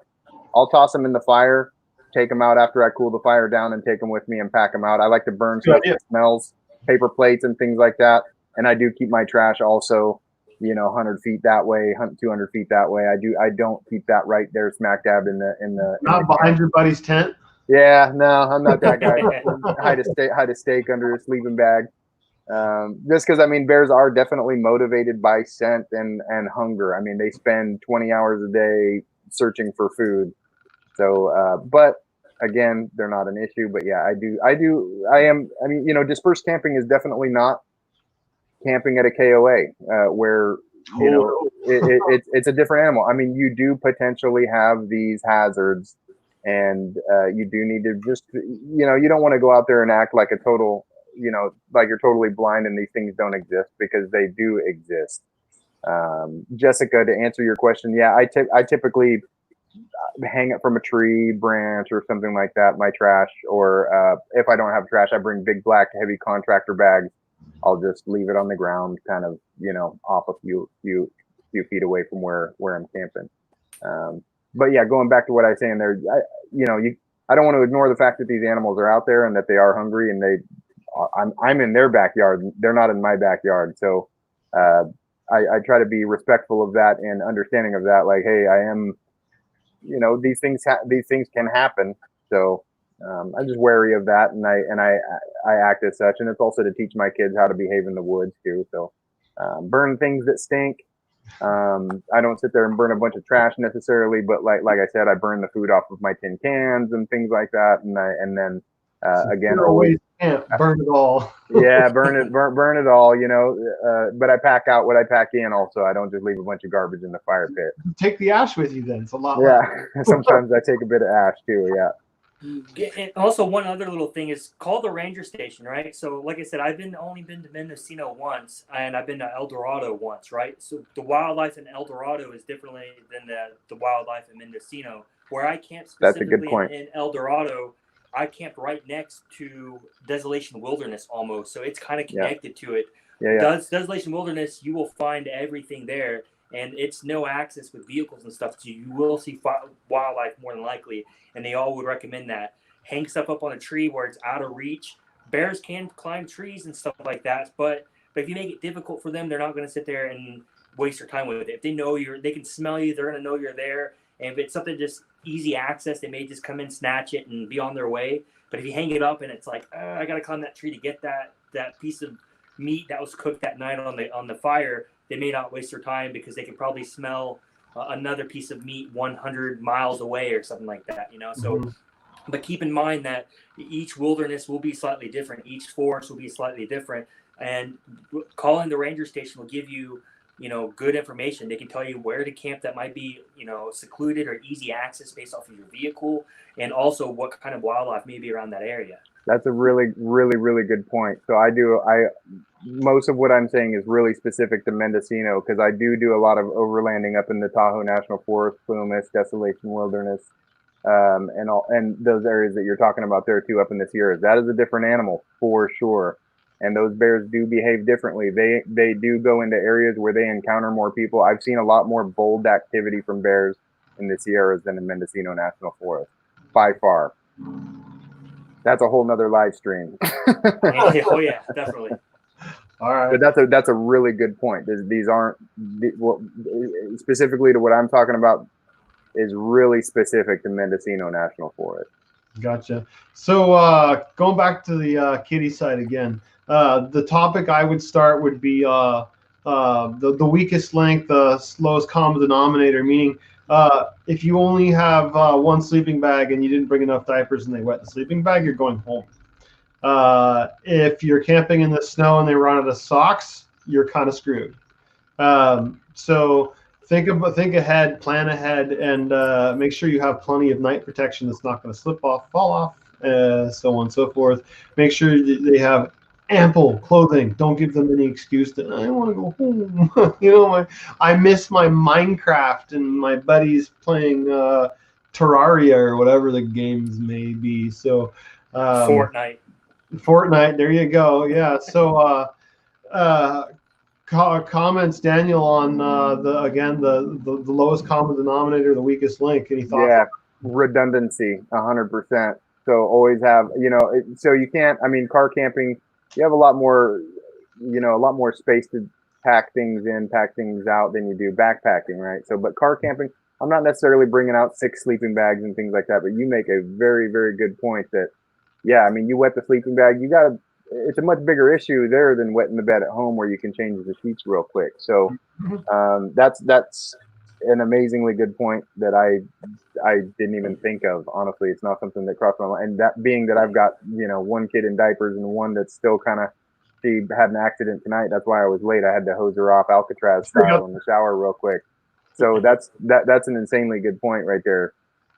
I'll toss them in the fire, take them out after I cool the fire down, and take them with me and pack them out. I like to burn stuff that smells, paper plates and things like that. And I do keep my trash also, 100 feet that way, 200 feet that way. I don't keep that right there smack dab in the Not behind your buddy's tent. Yeah, no, I'm not that guy. hide a steak under a sleeping bag. Just because bears are definitely motivated by scent and hunger. They spend 20 hours a day searching for food. So, but again, they're not an issue. But yeah, dispersed camping is definitely not camping at a KOA, where it's a different animal. You do potentially have these hazards, and you do need to just you don't want to go out there and act like a total. Like you're totally blind and these things don't exist, because they do exist. Jessica, to answer your question, yeah, I typically hang it from a tree branch or something like that, my trash, or if I don't have trash, I bring big black heavy contractor bags. I'll just leave it on the ground, kind of, off a few feet away from where I'm camping. But yeah, going back to what I was saying there, I don't want to ignore the fact that these animals are out there and that they are hungry, and I'm in their backyard. They're not in my backyard. So I try to be respectful of that and understanding of that. Like, hey, I am, these things can happen. So I'm just wary of that, and I act as such. And it's also to teach my kids how to behave in the woods too. So burn things that stink. I don't sit there and burn a bunch of trash necessarily, but like I said, I burn the food off of my tin cans and things like that. And then again, always burn it all. Yeah, burn it all. But I pack out what I pack in. Also, I don't just leave a bunch of garbage in the fire pit. Take the ash with you, then. It's a lot. Yeah, sometimes I take a bit of ash too. Yeah. And also, one other little thing is call the ranger station, right? So, like I said, I've only been to Mendocino once, and I've been to El Dorado once, right? So the wildlife in El Dorado is differently than the wildlife in Mendocino. Where I camped specifically in El Dorado, I camped right next to Desolation Wilderness almost, so it's kind of connected to it. Desolation Wilderness, you will find everything there, and it's no access with vehicles and stuff, so you will see wildlife more than likely, and they all would recommend that. Hang stuff up on a tree where it's out of reach. Bears can climb trees and stuff like that, but if you make it difficult for them, they're not going to sit there and waste their time with it. If they know they can smell you, they're going to know you're there. And if it's something just easy access, they may just come in, snatch it, and be on their way. But if you hang it up and it's like, I got to climb that tree to get that piece of meat that was cooked that night on the fire, they may not waste their time because they can probably smell another piece of meat 100 miles away or something like that, So, but keep in mind that each wilderness will be slightly different. Each forest will be slightly different. And calling the ranger station will give you good information. They can tell you where to camp that might be, secluded or easy access based off of your vehicle, and also what kind of wildlife may be around that area. That's a really, really, really good point. So most of what I'm saying is really specific to Mendocino, because I do a lot of overlanding up in the Tahoe National Forest, Plumas, Desolation Wilderness, and those areas that you're talking about there too, up in the Sierras. That is a different animal for sure. And those bears do behave differently. They do go into areas where they encounter more people. I've seen a lot more bold activity from bears in the Sierras than in Mendocino National Forest, by far. That's a whole nother live stream. Oh yeah, definitely. All right. But that's a really good point. These aren't specifically to what I'm talking about is really specific to Mendocino National Forest. Gotcha. So going back to the kitty side again, the topic I would start would be the weakest link, the slowest common denominator, meaning if you only have one sleeping bag and you didn't bring enough diapers and they wet the sleeping bag, you're going home. If you're camping in the snow and they run out of socks, you're kind of screwed. So think ahead, plan ahead, and make sure you have plenty of night protection that's not going to slip off, fall off, so on and so forth. Make sure they have ample clothing. Don't give them any excuse that I want to go home. I miss my Minecraft and my buddies playing Terraria or whatever the games may be. So Fortnite, there you go. Yeah. So comments, Daniel, on the lowest common denominator, the weakest link. Any thoughts? Yeah, redundancy, 100%. So always have, so you can't. I mean, car camping, you have a lot more space to pack things in, pack things out than you do backpacking, right? So, but car camping, I'm not necessarily bringing out 6 sleeping bags and things like that. But you make a very, very good point that, yeah, I mean, you wet the sleeping bag, it's a much bigger issue there than wetting the bed at home where you can change the sheets real quick. So that's an amazingly good point that I didn't even think of. Honestly, it's not something that crossed my mind. And that being that I've got, one kid in diapers and one that's still she had an accident tonight. That's why I was late. I had to hose her off Alcatraz style in the shower real quick. So that's an insanely good point right there.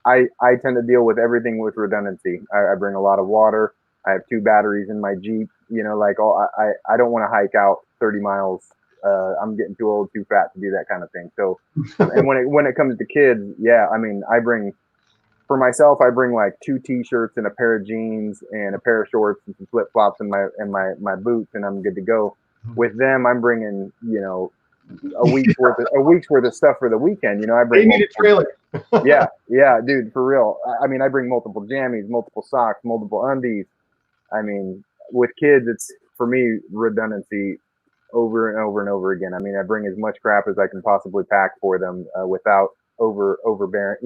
I tend to deal with everything with redundancy. I bring a lot of water. I have 2 batteries in my Jeep, I don't want to hike out 30 miles. I'm getting too old, too fat to do that kind of thing. So, and when it comes to kids, yeah, I mean, for myself, I bring like 2 t-shirts and a pair of jeans and a pair of shorts and some flip flops and my boots, and I'm good to go. With them, I'm bringing, a week's worth of stuff for the weekend. I bring. They need a trailer. yeah, dude, for real. I mean, I bring multiple jammies, multiple socks, multiple undies. I mean, with kids, it's for me redundancy over and over and over again. I mean, I bring as much crap as I can possibly pack for them without overbearing,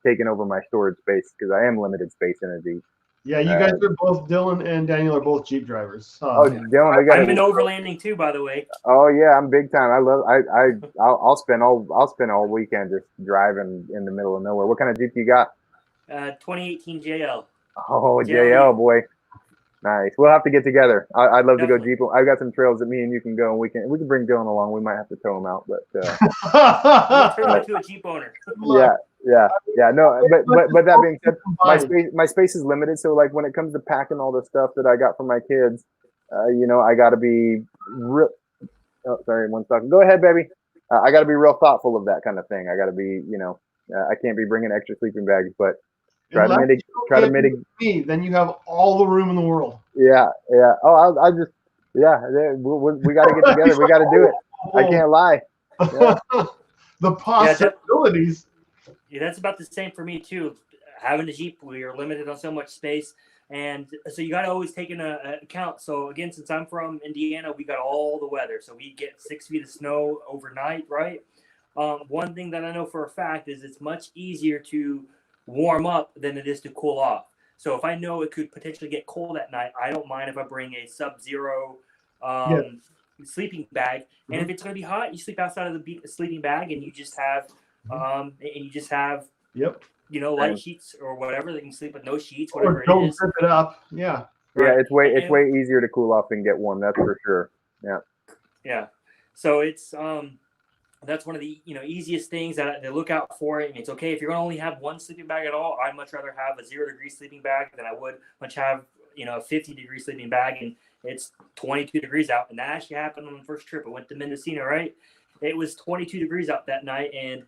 taking over my storage space, because I am limited space in a Jeep. Yeah, you guys are both, Dylan and Daniel are both Jeep drivers. Dylan, I'm in overlanding too, by the way. Oh yeah, I'm big time. I'll spend all weekend just driving in the middle of nowhere. What kind of Jeep you got? 2018 JL. Oh, JL boy. Nice. We'll have to get together. I'd love Definitely. to go Jeep. I've got some trails that me and you can go, and we can bring Dylan along. We might have to tow him out, but I'm turning into a Jeep owner. yeah. No, but that being said, my space is limited. So like when it comes to packing all the stuff that I got for my kids, I got to be real. Oh, sorry, one second. Go ahead, baby. I got to be real thoughtful of that kind of thing. I got to be, I can't be bringing extra sleeping bags, but try to mitigate. Then you have all the room in the world. Yeah. Oh, I just, we got to get together. We got to do it. I can't lie. Yeah. The possibilities. Yeah, that's about the same for me too. Having a Jeep, we are limited on so much space, and so you got to always take into account. So again, since I'm from Indiana, we got all the weather. So we get 6 feet of snow overnight, right? One thing that I know for a fact is it's much easier to warm up than it is to cool off. So if I know it could potentially get cold at night, I don't mind if I bring a sub-zero sleeping bag. And if it's going to be hot, you sleep outside of the sleeping bag, and you just have light sheets or whatever. They can sleep with no sheets, whatever or don't it is. rip it up. Yeah. Yeah, it's way easier to cool off than get warm. That's for sure. Yeah. Yeah. So it's that's one of the easiest things that they look out for it. And it's okay if you're going to only have one sleeping bag at all. I'd much rather have a 0-degree sleeping bag than I would much have a 50-degree sleeping bag and it's 22 degrees out. And that actually happened on the first trip. I went to Mendocino, right? It was 22 degrees out that night, and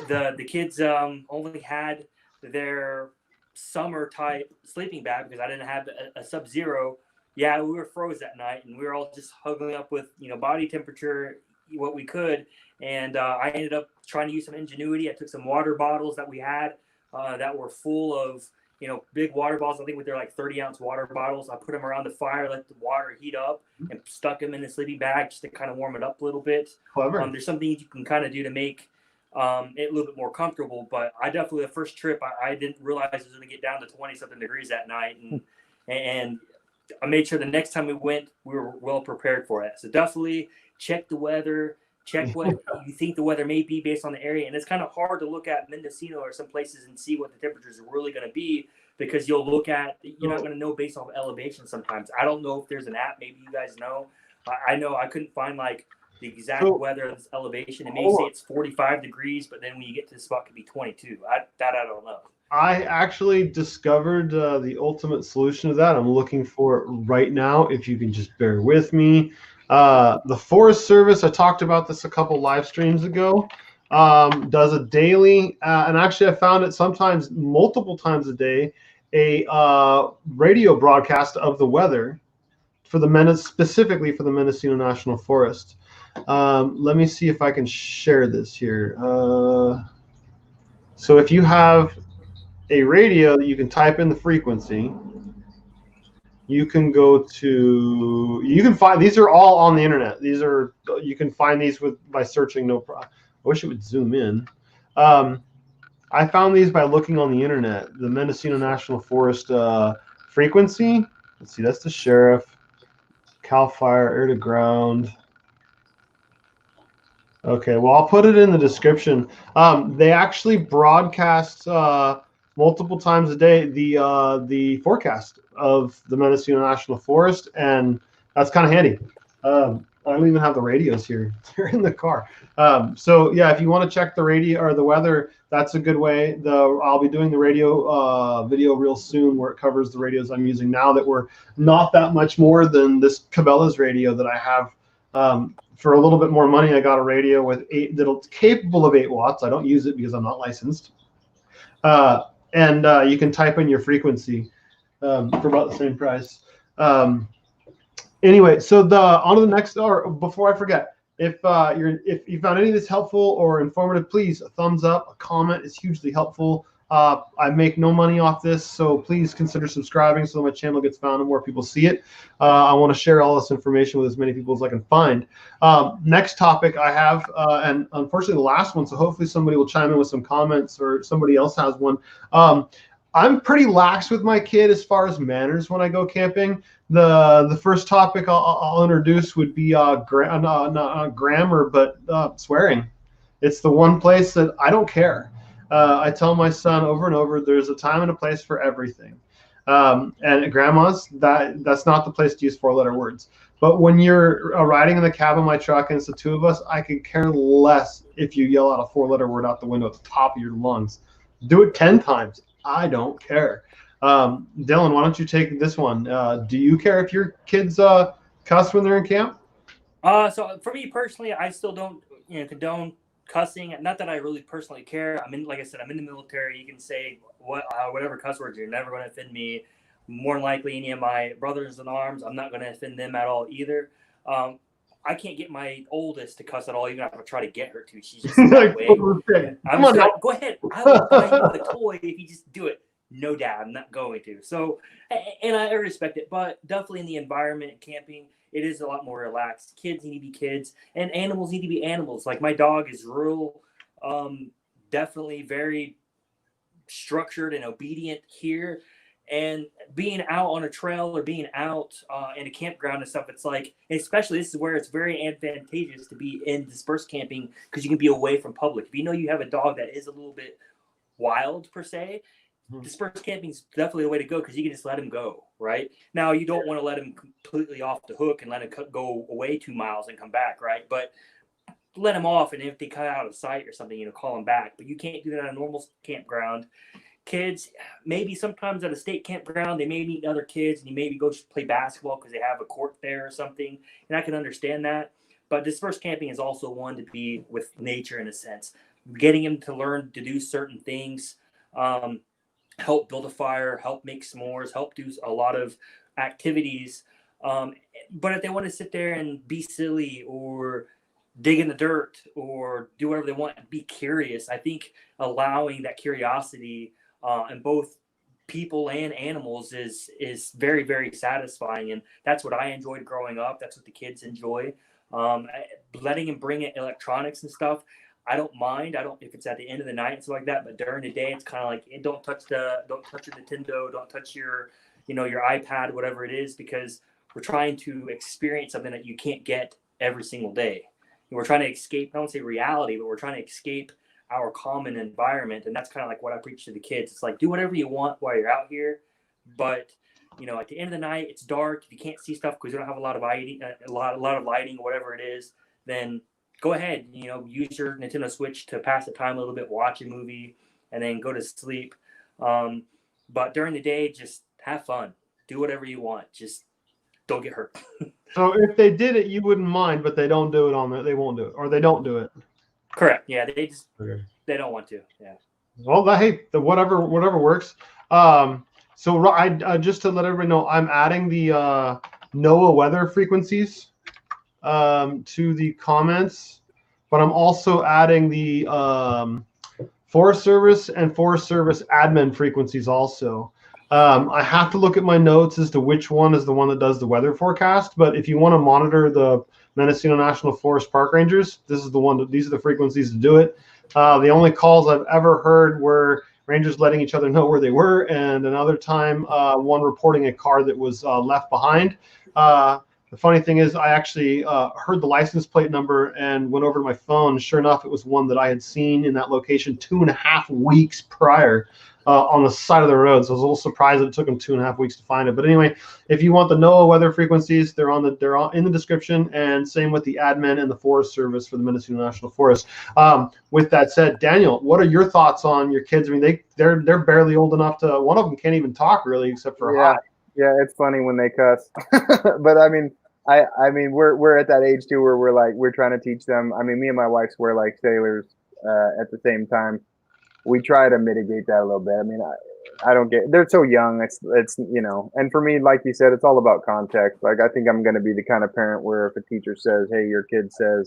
the kids only had their summer type sleeping bag because I didn't have a sub-zero. Yeah, we were froze that night, and we were all just hugging up with body temperature what we could, And I ended up trying to use some ingenuity. I took some water bottles that we had that were full of, big water bottles. I think they're like 30-ounce water bottles. I put them around the fire, let the water heat up, and stuck them in the sleeping bag just to kind of warm it up a little bit. Clever. There's something you can kind of do to make it a little bit more comfortable. But I definitely, the first trip, I didn't realize it was going to get down to 20-something degrees that night. And I made sure the next time we went, we were well prepared for it. So definitely check the weather. Check what you think the weather may be based on the area. And it's kind of hard to look at Mendocino or some places and see what the temperatures are really going to be, because you're not going to know based off elevation sometimes. I don't know if there's an app. Maybe you guys know. I know I couldn't find like the exact weather of this elevation. It may say it's 45 degrees, but then when you get to the spot, it could be 22. I don't know. I actually discovered the ultimate solution to that. I'm looking for it right now, if you can just bear with me. The Forest Service, I talked about this a couple live streams ago, does a daily, and actually I found it sometimes multiple times a day, a radio broadcast of the weather for specifically for the Mendocino National Forest. Let me see if I can share this here. So if you have a radio that you can type in the frequency, you can find, these are all on the internet. You can find these by searching, no problem. I wish it would zoom in. I found these by looking on the internet. The Mendocino National Forest frequency. Let's see, that's the sheriff. Cal Fire, air to ground. Okay, well, I'll put it in the description. They actually broadcast multiple times a day the forecast of the Mendocino National Forest, and that's kind of handy. I don't even have the radios here; they're in the car. So yeah, if you want to check the radio or the weather, that's a good way. I'll be doing the radio video real soon, where it covers the radios I'm using now that were not that much more than this Cabela's radio that I have. For a little bit more money, I got a radio with that's capable of 8 watts. I don't use it because I'm not licensed. And you can type in your frequency for about the same price. Anyway, so on to the next. Or before I forget, if you found any of this helpful or informative, please a thumbs up, a comment is hugely helpful. I make no money off this, so please consider subscribing so that my channel gets found and more people see it. I want to share all this information with as many people as I can find. Next topic I have, and unfortunately the last one, so hopefully somebody will chime in with some comments or somebody else has one. I'm pretty lax with my kid as far as manners when I go camping. The first topic I'll introduce would be not grammar, but swearing. It's the one place that I don't care. I tell my son over and over, there's a time and a place for everything. And at grandma's, that's not the place to use 4-letter words. But when you're riding in the cab of my truck and it's the two of us, I could care less if you yell out a 4-letter word out the window at the top of your lungs. Do it 10 times. I don't care. Dylan, why don't you take this one? Do you care if your kids cuss when they're in camp? So for me personally, I still don't condone cussing. Not that I really personally care. Like I said, I'm in the military. You can say whatever cuss words. You're never going to offend me. More than likely, any of my brothers in arms, I'm not going to offend them at all either. I can't get my oldest to cuss at all, even if I try to get her to. She's just that way. I'm just like, go ahead. I will buy you the toy if you just do it. No, Dad, I'm not going to. So, and I respect it, but definitely in the environment, camping, it is a lot more relaxed. Kids need to be kids, and animals need to be animals. Like my dog is real, definitely very structured and obedient here. And being out on a trail or being out in a campground and stuff, it's like, especially this is where it's very advantageous to be in dispersed camping because you can be away from public. If you know you have a dog that is a little bit wild per se, dispersed camping is definitely the way to go because you can just let him go, right? Now, you don't want to let him completely off the hook and let him go away 2 miles and come back, right? But let him off, and if they cut out of sight or something, call him back. But you can't do that on a normal campground. Kids, maybe sometimes at a state campground, they may meet other kids and you maybe go play basketball because they have a court there or something. And I can understand that. But dispersed camping is also one to be with nature in a sense. Getting them to learn to do certain things, help build a fire, help make s'mores, help do a lot of activities. But if they want to sit there and be silly or dig in the dirt or do whatever they want and be curious. I think allowing that curiosity in both people and animals is very, very satisfying, and that's what I enjoyed growing up. That's what the kids enjoy. Letting them bring in electronics and stuff, I don't mind. I don't if it's at the end of the night and stuff like that. But during the day, it's kind of like don't touch your Nintendo, don't touch your your iPad, whatever it is, because we're trying to experience something that you can't get every single day. And we're trying to escape, I don't say reality, but we're trying to escape our common environment. And that's kind of like what I preach to the kids. It's like, do whatever you want while you're out here. But, at the end of the night, it's dark. If you can't see stuff because you don't have a lot of lighting, a lot of lighting, whatever it is, then go ahead, use your Nintendo Switch to pass the time a little bit, watch a movie, and then go to sleep. But during the day, just have fun. Do whatever you want. Just don't get hurt. So if they did it, you wouldn't mind, but they don't do it on there. They won't do it, or they don't do it. Correct. Yeah, they just Okay. they don't want to. Yeah. Well, whatever works. So I just to let everybody know, I'm adding the NOAA weather frequencies to the comments, but I'm also adding the Forest Service and Forest Service admin frequencies also. I have to look at my notes as to which one is the one that does the weather forecast. But if you want to monitor the Mendocino National Forest Park Rangers, these are the frequencies to do it. The only calls I've ever heard were rangers letting each other know where they were, and another time one reporting a car that was left behind. The funny thing is, I actually heard the license plate number and went over to my phone. Sure enough, it was one that I had seen in that location 2.5 weeks prior. On the side of the road, so I was a little surprised that it took them 2.5 weeks to find it. But anyway, if you want the NOAA weather frequencies, they're in the description, and same with the admin and the Forest Service for the Mendocino National Forest. With that said, Daniel, what are your thoughts on your kids? I mean, they're barely old enough to. One of them can't even talk really, except for hi. Yeah, it's funny when they cuss, but I mean, we're at that age too where we're trying to teach them. I mean, me and my wife swear like sailors at the same time. We try to mitigate that a little bit. I mean, I don't get, they're so young. It's and for me, like you said, it's all about context. Like, I think I'm going to be the kind of parent where if a teacher says, hey, your kid said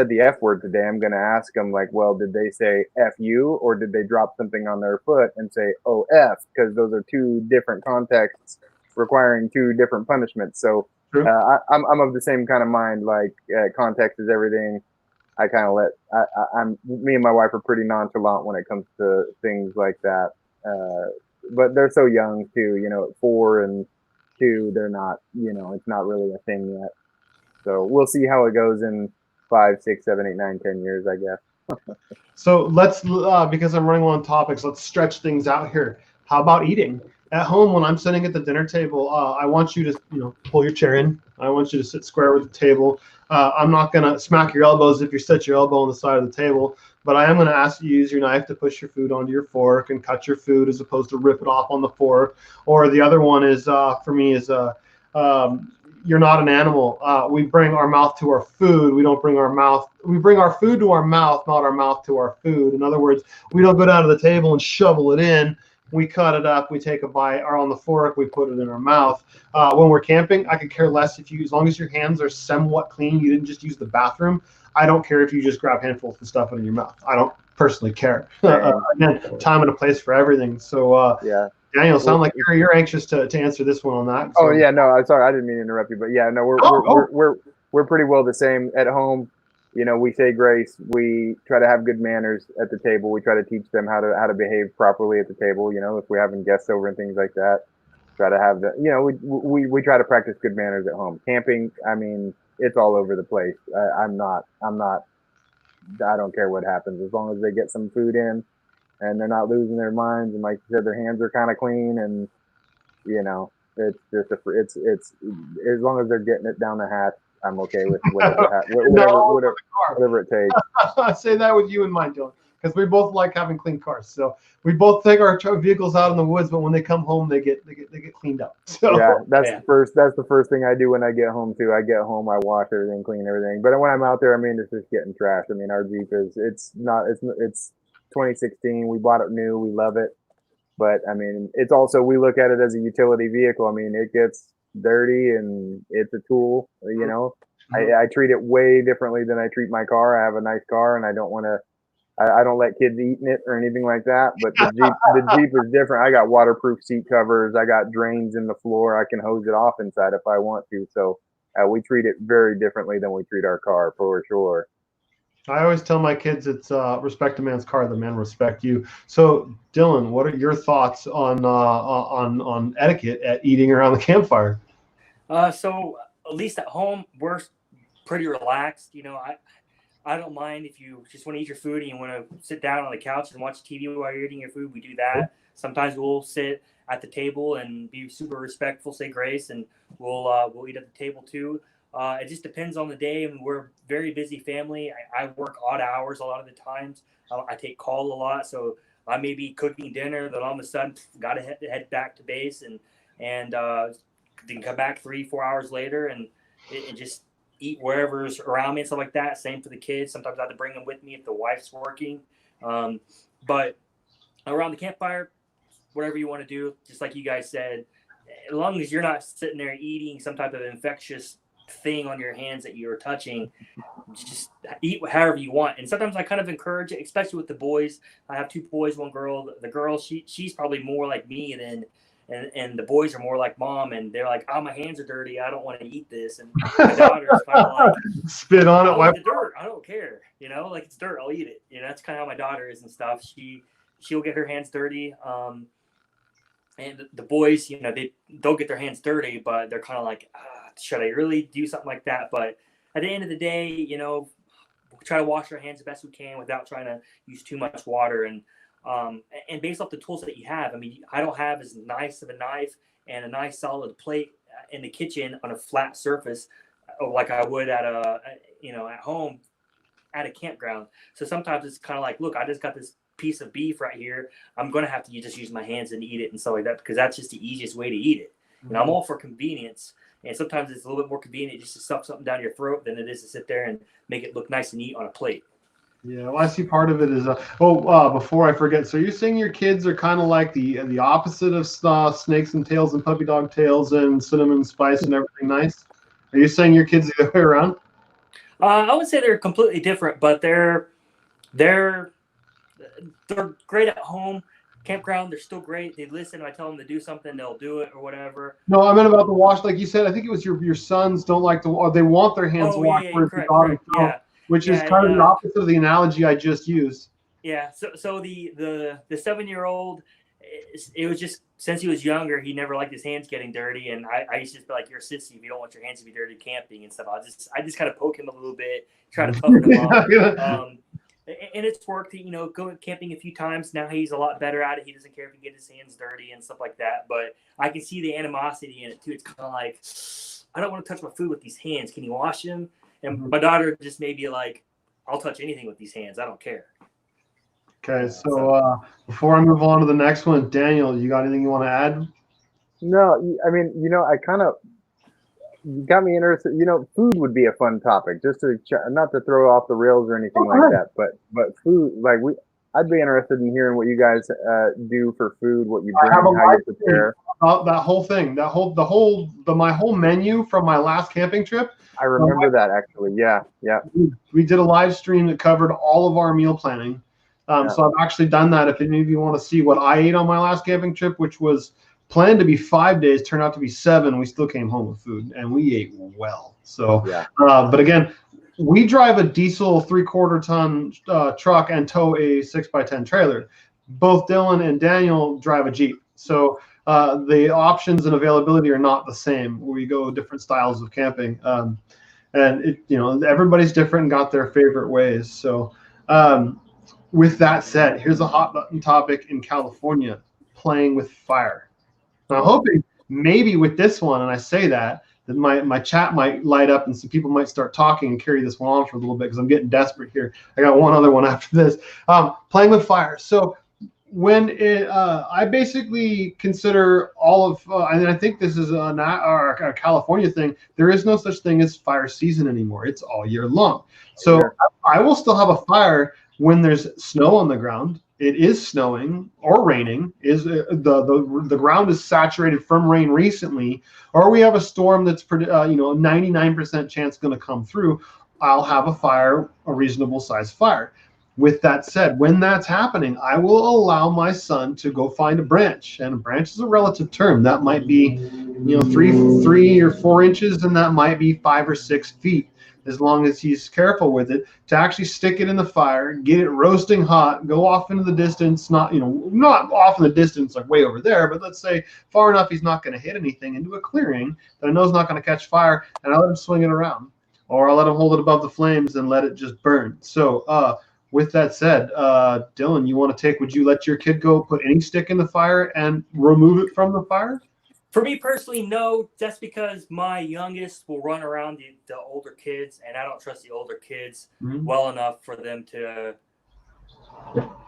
the F word today, I'm going to ask them like, well, did they say F you, or did they drop something on their foot and say, oh, F, because those are two different contexts requiring two different punishments. So I'm of the same kind of mind, like context is everything. I kind of me and my wife are pretty nonchalant when it comes to things like that. But they're so young too, at 4 and 2, they're not, it's not really a thing yet. So we'll see how it goes in 5, 6, 7, 8, 9, 10 years, I guess. So let's, because I'm running on topics, let's stretch things out here. How about eating? At home, when I'm sitting at the dinner table, I want you to, pull your chair in. I want you to sit square with the table. I'm not going to smack your elbows if you set your elbow on the side of the table, but I am going to ask you to use your knife to push your food onto your fork and cut your food as opposed to rip it off on the fork. Or the other one is, for me, is you're not an animal. We bring our mouth to our food. We don't bring our mouth. We bring our food to our mouth, not our mouth to our food. In other words, we don't go down to the table and shovel it in. We cut it up, we take a bite, or on the fork, we put it in our mouth. When we're camping, I could care less as long as your hands are somewhat clean, you didn't just use the bathroom. I don't care if you just grab handfuls and stuff it in your mouth. I don't personally care. Again, time and a place for everything. So, yeah. Daniel, sound like you're anxious to answer this one on that. So. Oh yeah, no, I'm sorry, I didn't mean to interrupt you, but yeah, no, we're pretty well the same at home. We say grace. We try to have good manners at the table. We try to teach them how to behave properly at the table. If we're having guests over and things like that, try to have we try to practice good manners at home. Camping, I mean, it's all over the place. I don't care what happens as long as they get some food in and they're not losing their minds. And like you said, their hands are kind of clean, and it's just it's as long as they're getting it down the hatch. I'm okay with whatever it takes. I say that with you in mind, Dylan, because we both like having clean cars. So we both take our vehicles out in the woods, but when they come home, they get cleaned up. So yeah, that's the first thing I do when I get home too. I get home, I wash everything, clean everything. But when I'm out there, I mean, it's just getting trashed. I mean, our Jeep it's 2016. We bought it new. We love it, but I mean, it's also, we look at it as a utility vehicle. I mean, it gets dirty and it's a tool, I treat it way differently than I treat my car. I have a nice car, and I don't want to. I don't let kids eat in it or anything like that. But the Jeep is different. I got waterproof seat covers. I got drains in the floor. I can hose it off inside if I want to. So we treat it very differently than we treat our car, for sure. I always tell my kids it's respect a man's car, the man respect you. So, Dylan, what are your thoughts on etiquette at eating around the campfire? So at least at home, we're pretty relaxed. I don't mind if you just want to eat your food and you want to sit down on the couch and watch TV while you're eating your food. We do that. Sometimes we'll sit at the table and be super respectful, say grace, and we'll eat at the table too. It just depends on the day. I mean, we're a very busy family. I work odd hours a lot of the times. I take call a lot, so I may be cooking dinner, then all of a sudden got to head back to base and then come back 3-4 hours later and just eat wherever's around me and stuff like that. Same for the kids. Sometimes I have to bring them with me if the wife's working. But around the campfire, whatever you want to do, just like you guys said, as long as you're not sitting there eating some type of infectious thing on your hands that you're touching, just eat however you want. And sometimes I kind of encourage it, especially with the boys. I have 2 boys, 1 girl. The girl, she's probably more like me than and the boys are more like mom, and they're like, oh, my hands are dirty, I don't want to eat this. And my daughter's kind of like, spit on it, wipe the dirt, I don't care, like it's dirt, I'll eat it. That's kind of how my daughter is and stuff. She'll get her hands dirty, and the boys, they'll get their hands dirty, but they're kind of like, should I really do something like that? But at the end of the day, we'll try to wash our hands the best we can without trying to use too much water. And based off the tools that you have, I mean, I don't have as nice of a knife and a nice solid plate in the kitchen on a flat surface like I would at at home at a campground. So sometimes it's kind of like, look, I just got this piece of beef right here. I'm going to have to just use my hands and eat it and stuff like that, because that's just the easiest way to eat it. Mm-hmm. And I'm all for convenience. And sometimes it's a little bit more convenient just to stuff something down your throat than it is to sit there and make it look nice and neat on a plate. Yeah, well, I see part of it is before I forget, so you're saying your kids are kind of like the opposite of snakes and tails and puppy dog tails and cinnamon spice and everything nice? Are you saying your kids the other way around? I would say they're completely different, but they're great at home. Campground, they're still great. They listen. If I tell them to do something, they'll do it or whatever. No, I meant about the wash. Like you said, I think it was your sons don't like to, or they want their hands washed. Yeah, which is kind of the opposite of the analogy I just used. Yeah. So the 7-year-old, it was just, since he was younger, he never liked his hands getting dirty, and I used to be like, you're a sissy if you don't want your hands to be dirty camping and stuff. I just kind of poke him a little bit, try to toughen him up. And it's worked, going camping a few times. Now he's a lot better at it. He doesn't care if he gets his hands dirty and stuff like that. But I can see the animosity in it too. It's kind of like, I don't want to touch my food with these hands. Can you wash them? And my daughter just may be like, I'll touch anything with these hands. I don't care. Okay, so before I move on to the next one, Daniel, you got anything you want to add? No, I mean, you got me interested. Food would be a fun topic, just to not to throw off the rails or anything like that, but food, like I'd be interested in hearing what you guys do for food, what you bring, how you prepare. That whole thing, my whole menu from my last camping trip. I remember that actually. Yeah. We did a live stream that covered all of our meal planning. So I've actually done that. If any of you want to see what I ate on my last camping trip, which was planned to be 5 days, turned out to be 7. We still came home with food, and we ate well. So, but again, we drive a diesel 3/4 ton truck and tow a 6x10 trailer. Both Dylan and Daniel drive a Jeep. So the options and availability are not the same. We go different styles of camping. And everybody's different and got their favorite ways. So with that said, here's a hot button topic in California: playing with fire. Now, I'm hoping maybe with this one, and I say that my chat might light up and some people might start talking and carry this one on for a little bit, because I'm getting desperate here. I got one other one after this. Playing with fire. So when I basically consider all of, and I think this is a California thing, there is no such thing as fire season anymore. It's all year long. So I will still have a fire when there's snow on the ground, it is snowing or raining, is the ground is saturated from rain recently, or we have a storm that's 99% chance going to come through, I'll have a reasonable sized fire. With that said, when that's happening, I will allow my son to go find a branch, and a branch is a relative term. That might be, 3 or 4 inches, and that might be 5 or 6 feet, as long as he's careful with it, to actually stick it in the fire, get it roasting hot, go off into the distance, not off in the distance like way over there, but let's say far enough he's not going to hit anything, into a clearing that I know is not going to catch fire, and I let him swing it around, or I'll let him hold it above the flames and let it just burn. So with that said, Dylan, would you let your kid go put any stick in the fire and remove it from the fire? For me personally, no. That's because my youngest will run around the older kids, and I don't trust the older kids well enough for them to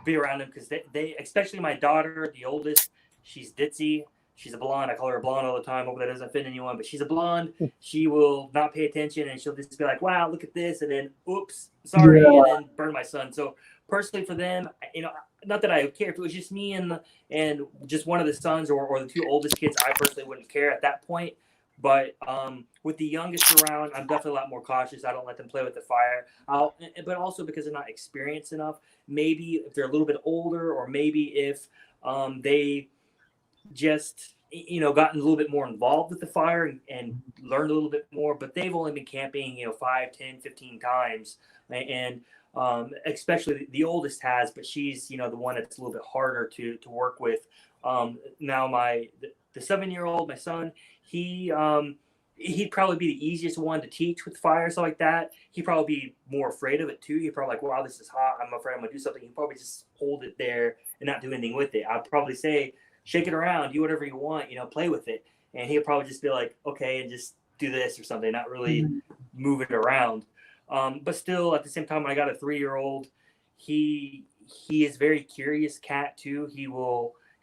be around them, because they, especially my daughter, the oldest, she's ditzy. She's a blonde. I call her a blonde all the time. Hope that doesn't offend anyone, but she's a blonde. She will not pay attention, and she'll just be like, wow, look at this, and then, oops, sorry, and then burn my son. So personally for them, not that I care. If it was just me and just one of the sons or the two oldest kids, I personally wouldn't care at that point. But with the youngest around, I'm definitely a lot more cautious. I don't let them play with the fire. But also because they're not experienced enough. Maybe if they're a little bit older, or maybe if they just gotten a little bit more involved with the fire and learned a little bit more, but they've only been camping 5, 10, 15 times, and especially the oldest has, but she's the one that's a little bit harder to work with. Now the 7-year-old, my son, he'd probably be the easiest one to teach with fire, stuff like that. He'd probably be more afraid of it too. He'd probably like, wow, this is hot, I'm afraid I'm gonna do something. He'd probably just hold it there and not do anything with it. I'd probably say, shake it around, do whatever you want, play with it. And he'll probably just be like, okay, and just do this or something, not really move it around. But still, at the same time, when I got a 3-year-old, he is very curious cat too. He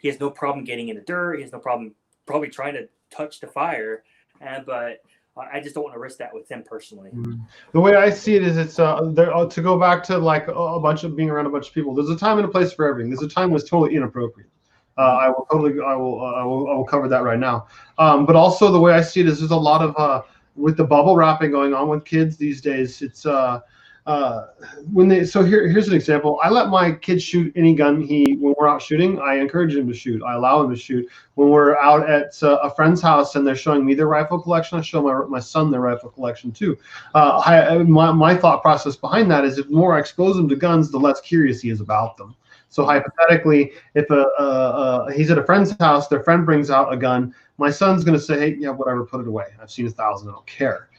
has no problem getting in the dirt. He has no problem probably trying to touch the fire. But I just don't want to risk that with him personally. The way I see it is, it's to go back to like being around a bunch of people. There's a time and a place for everything. There's a time when it's totally inappropriate. I will cover that right now. But also the way I see it is, there's a lot of with the bubble wrapping going on with kids these days. It's here's an example. I let my kids shoot any gun when we're out shooting. I encourage him to shoot. I allow him to shoot. When we're out at a friend's house and they're showing me their rifle collection, I show my son their rifle collection too. My thought process behind that is, if the more I expose him to guns, the less curious he is about them. So hypothetically, if he's at a friend's house, their friend brings out a gun, my son's going to say, hey, yeah, whatever, put it away. I've seen 1,000, I don't care.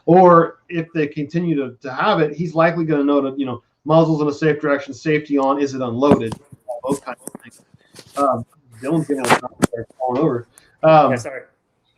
Or if they continue to have it, he's likely going to know that, muzzle's in a safe direction, safety on, is it unloaded? All those kinds of things. Dylan's getting on top there, falling over. Sorry.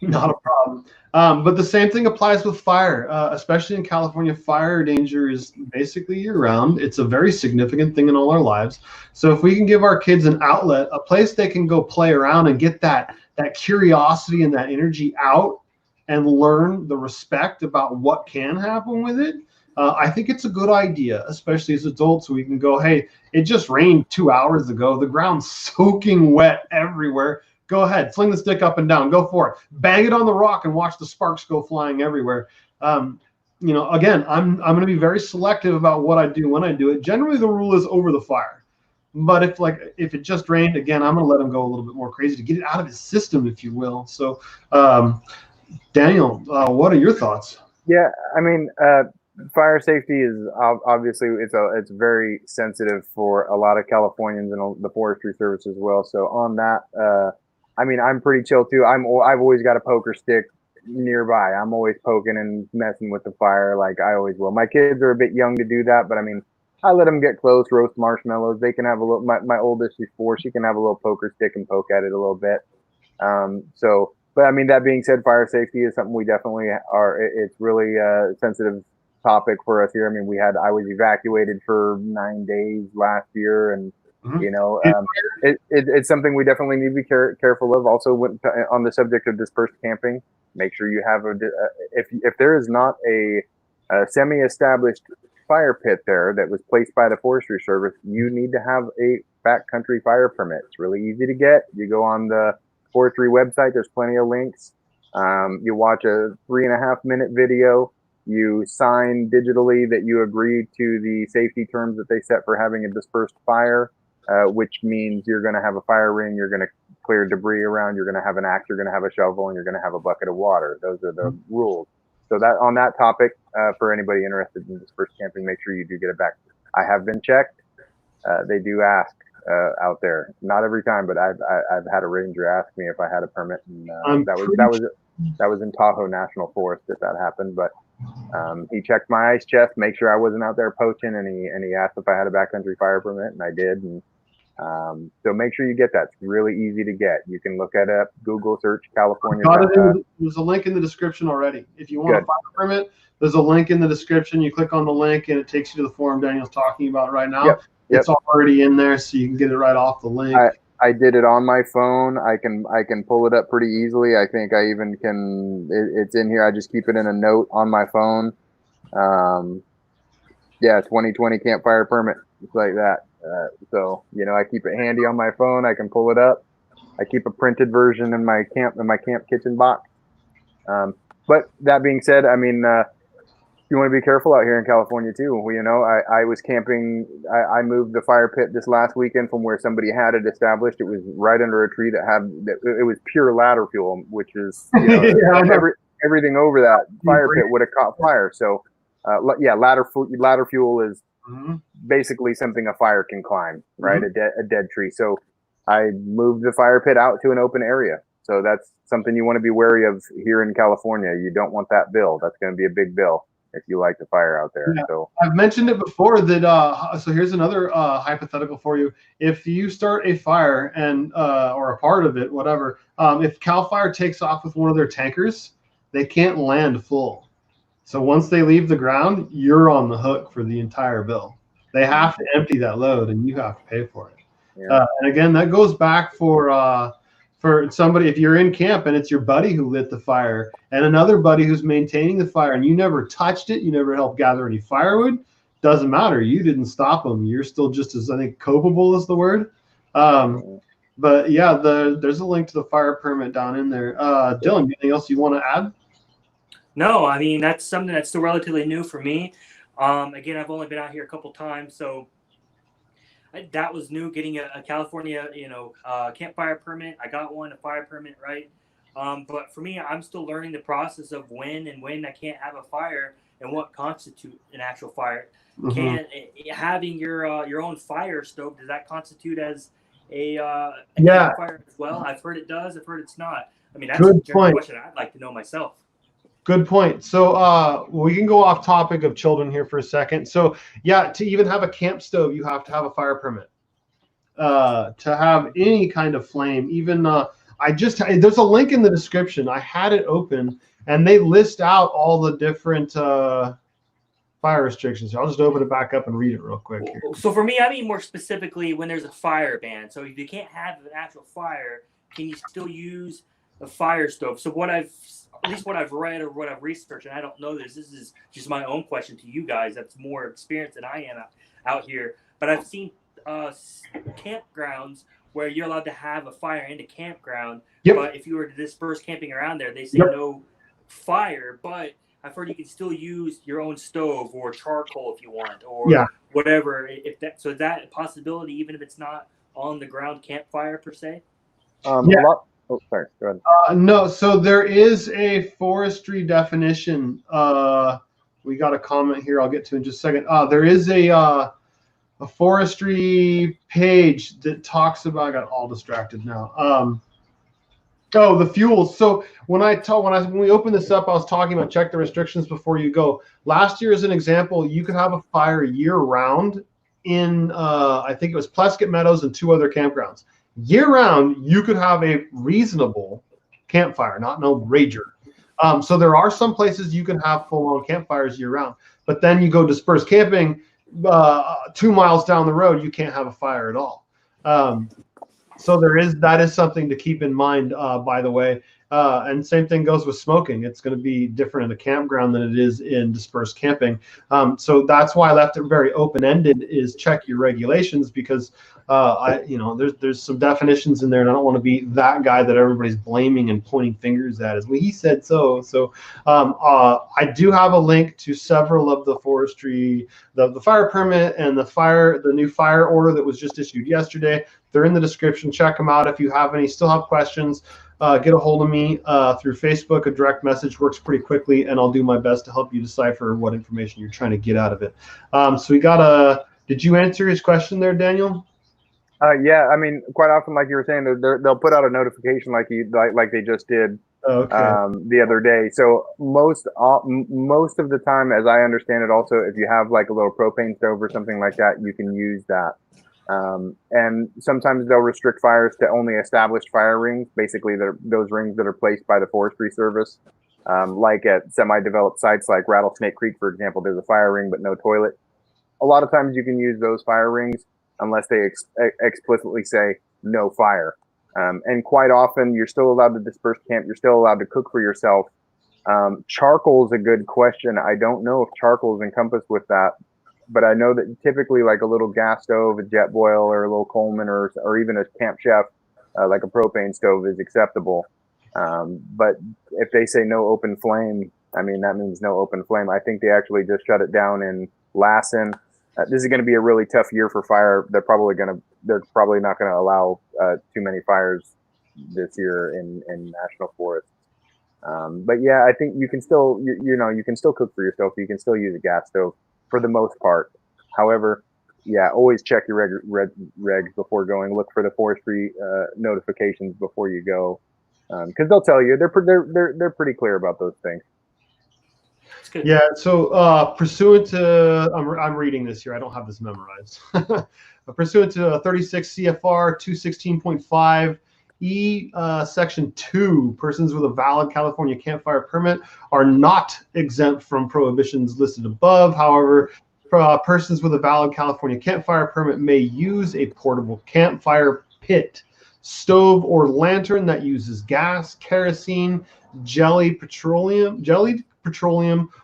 Not a problem. But the same thing applies with fire, especially in California. Fire danger is basically year-round. It's a very significant thing in all our lives. So if we can give our kids an outlet, a place they can go play around and get that curiosity and that energy out and learn the respect about what can happen with it, I think it's a good idea, especially as adults. So we can go, hey, it just rained 2 hours ago. The ground's soaking wet everywhere. Go ahead, fling the stick up and down. Go for it. Bang it on the rock and watch the sparks go flying everywhere. Again, I'm going to be very selective about what I do when I do it. Generally, the rule is over the fire. But if it just rained, again, I'm going to let him go a little bit more crazy to get it out of his system, if you will. So, Daniel, what are your thoughts? Yeah, I mean, fire safety is obviously it's very sensitive for a lot of Californians and the Forestry Service as well. So on that. I mean, I'm pretty chill too. I've always got a poker stick nearby. I'm always poking and messing with the fire, like I always will. My kids are a bit young to do that, but I mean, I let them get close, roast marshmallows. They can have a little. My oldest is 4. She can have a little poker stick and poke at it a little bit. But I mean, that being said, fire safety is something we definitely are. It's really a sensitive topic for us here. I mean, I was evacuated for 9 days last year, and it's something we definitely need to be careful of. Also, on the subject of dispersed camping, make sure you have if there is not a semi-established fire pit there that was placed by the Forestry Service, you need to have a backcountry fire permit. It's really easy to get. You go on the forestry website. There's plenty of links. You watch a 3.5-minute video. You sign digitally that you agree to the safety terms that they set for having a dispersed fire, which means you're going to have a fire ring, you're going to clear debris around, you're going to have an axe, you're going to have a shovel, and you're going to have a bucket of water. Those are the rules. So that on that topic, for anybody interested in dispersed camping, make sure you do get it back. I have been checked. They do ask out there. Not every time, but I've had a ranger ask me if I had a permit, and that was in Tahoe National Forest that happened. But he checked my ice chest, make sure I wasn't out there poaching, and he asked if I had a backcountry fire permit, and I did. And so make sure you get that. It's really easy to get. You can look at it, Google search California. There's a link in the description already. If you want a fire permit, there's a link in the description. You click on the link, and it takes you to the form Daniel's talking about right now. Yep. It's already in there, so you can get it right off the link. I did it on my phone. I can pull it up pretty easily. I think I even can. It's in here. I just keep it in a note on my phone. 2020 campfire permit. It's like that. So I keep it handy on my phone. I can pull it up. I keep a printed version in my camp kitchen box. But that being said, I mean, you want to be careful out here in California too. I was camping. I moved the fire pit this last weekend from where somebody had it established. It was right under a tree it was pure ladder fuel, which is everything over that fire pit would have caught fire. So ladder fuel is basically something a fire can climb, right? A dead tree. So I moved the fire pit out to an open area. So that's something you want to be wary of here in California. You don't want that bill. That's going to be a big bill if you light the fire out there. So I've mentioned it before that. So here's another hypothetical for you. If you start a fire and or a part of it, whatever, if Cal Fire takes off with one of their tankers, they can't land full. So once they leave the ground, you're on the hook for the entire bill. They have to empty that load, and you have to pay for it. Yeah. And again, that goes back for somebody, if you're in camp and it's your buddy who lit the fire and another buddy who's maintaining the fire and you never touched it, you never helped gather any firewood, doesn't matter. You didn't stop them. You're still just as, I think, culpable is the word. But yeah, there's a link to the fire permit down in there. Dylan, anything else you want to add? No, I mean, that's something that's still relatively new for me. Again, I've only been out here a couple times, so that was new, getting a California, campfire permit. I got a fire permit, right? But for me, I'm still learning the process of when I can't have a fire and what constitutes an actual fire. Having your own fire stove, does that constitute as a campfire as well? I've heard it does. I've heard it's not. I mean, that's a general question I'd like to know myself. Good point. So we can go off topic of children here for a second. So yeah, to even have a camp stove, you have to have a fire permit. To have any kind of flame, even there's a link in the description. I had it open, and they list out all the different fire restrictions. I'll just open it back up and read it real quick here. So for me, I mean more specifically when there's a fire ban. So if you can't have an actual fire, can you still use a fire stove? So at least what I've read or what I've researched, and I don't know this is just my own question to you guys that's more experienced than I am out here, but I've seen campgrounds where you're allowed to have a fire in the campground, but if you were to disperse camping around there, they say no fire, but I've heard you can still use your own stove or charcoal if you want, or whatever. So is that a possibility, even if it's not on the ground campfire per se? Oh, sorry. Go ahead. No, so there is a forestry definition. We got a comment here I'll get to in just a second. There is a forestry page that talks about, I got all distracted now. The fuels. So when we opened this up, I was talking about check the restrictions before you go. Last year, as an example, you could have a fire year round in, I think it was Plesket Meadows and 2 other campgrounds. Year round, you could have a reasonable campfire, not no rager. So there are some places you can have full-on campfires year round, but then you go dispersed camping 2 miles down the road, you can't have a fire at all. So that is something to keep in mind, by the way. And same thing goes with smoking. It's going to be different in a campground than it is in dispersed camping. So that's why I left it very open-ended, is check your regulations, because there's some definitions in there, and I don't want to be that guy that everybody's blaming and pointing fingers at as, well, he said so. So I do have a link to several of the forestry, the fire permit and the new fire order that was just issued yesterday. They're in the description. Check them out. If you still have questions, get a hold of me through Facebook. A direct message works pretty quickly, and I'll do my best to help you decipher what information you're trying to get out of it. So we got did you answer his question there, Daniel? Yeah, I mean, quite often, like you were saying, they'll put out a notification like they just did the other day. So most of the time, as I understand it, also, if you have like a little propane stove or something like that, you can use that. And sometimes they'll restrict fires to only established fire rings. Basically, those rings that are placed by the Forestry Service, like at semi-developed sites like Rattlesnake Creek, for example. There's a fire ring but no toilet. A lot of times you can use those fire rings unless they explicitly say no fire. And quite often you're still allowed to disperse camp. You're still allowed to cook for yourself. Charcoal is a good question. I don't know if charcoal is encompassed with that, but I know that typically like a little gas stove, a jet boil, or a little Coleman, or even a Camp Chef, like a propane stove, is acceptable. But if they say no open flame, I mean, that means no open flame. I think they actually just shut it down in Lassen. This is going to be a really tough year for fire. They're probably not going to allow too many fires this year in national forests. But yeah, I think you can still, you can still cook for yourself. You can still use a gas stove for the most part. However, yeah, always check your regs before going. Look for the forestry notifications before you go, because they'll tell you. They're pretty clear about those things. Yeah, so pursuant to, I'm reading this here, I don't have this memorized. Pursuant to 36 CFR 216.5 E, Section 2, persons with a valid California campfire permit are not exempt from prohibitions listed above. However, persons with a valid California campfire permit may use a portable campfire pit, stove, or lantern that uses gas, kerosene, jellied petroleum,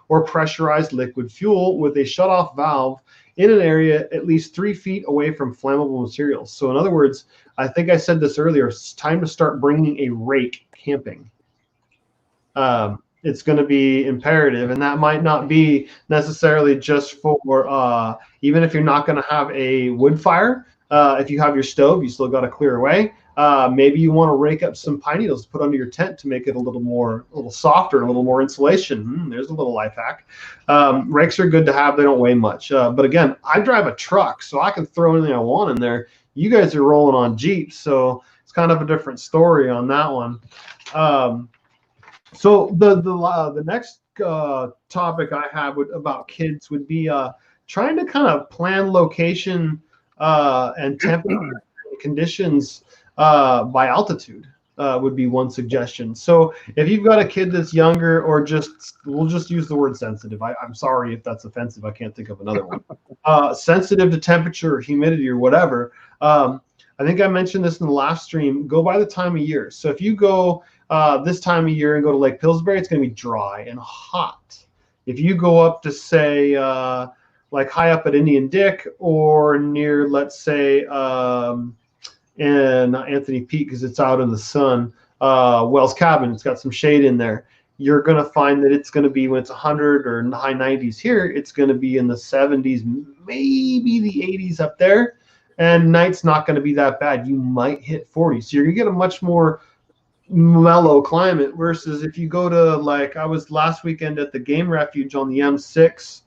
or pressurized liquid fuel with a shutoff valve in an area at least 3 feet away from flammable materials. So in other words, I think I said this earlier, it's time to start bringing a rake camping. It's going to be imperative, and that might not be necessarily just for, even if you're not going to have a wood fire, if you have your stove, you still got to clear away. Maybe you want to rake up some pine needles to put under your tent to make it a little softer, a little more insulation. There's a little life hack. Rakes are good to have. They don't weigh much. But again, I drive a truck, so I can throw anything I want in there. You guys are rolling on Jeeps, so it's kind of a different story on that one. So the next topic I have about kids would be trying to kind of plan location and temperature conditions by altitude would be one suggestion. So if you've got a kid that's younger, or we'll just use the word sensitive. I'm sorry if that's offensive. I can't think of another one. Sensitive to temperature or humidity or whatever. I think I mentioned this in the last stream. Go by the time of year. So if you go this time of year and go to Lake Pillsbury, it's going to be dry and hot. If you go up to say like high up at Indian Dick, or near, let's say, and not Anthony Peak because it's out in the sun, Wells Cabin, it's got some shade in there. You're going to find that it's going to be, when it's 100 or high 90s here, it's going to be in the 70s, maybe the 80s up there. And night's not going to be that bad. You might hit 40. So you're going to get a much more mellow climate, versus if you go to, like, I was last weekend at the game refuge on the M6,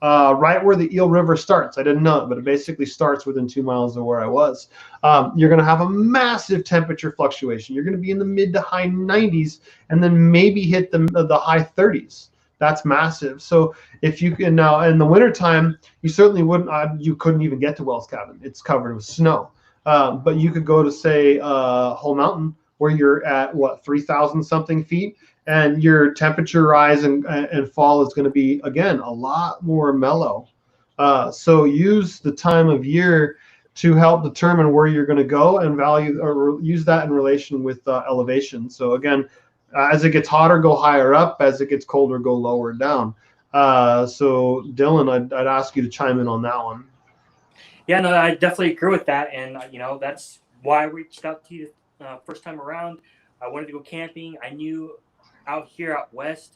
right where the Eel River starts. I didn't know it, but it basically starts within 2 miles of where I was. You're going to have a massive temperature fluctuation. You're going to be in the mid to high 90s, and then maybe hit the high 30s. That's massive. So if you can now, in the wintertime, you certainly wouldn't, you couldn't even get to Wells Cabin. It's covered with snow. But you could go to, say, Whole Mountain, where you're at, 3,000 something feet, and your temperature rise and fall is going to be, again, a lot more mellow. So use the time of year to help determine where you're going to go, and use that in relation with elevation. So again, As it gets hotter, go higher up. As it gets colder, go lower down. So Dylan, I'd ask you to chime in on that one. Yeah, no, I definitely agree with that, and that's why I reached out to you first time around. I wanted to go camping. I knew out here out west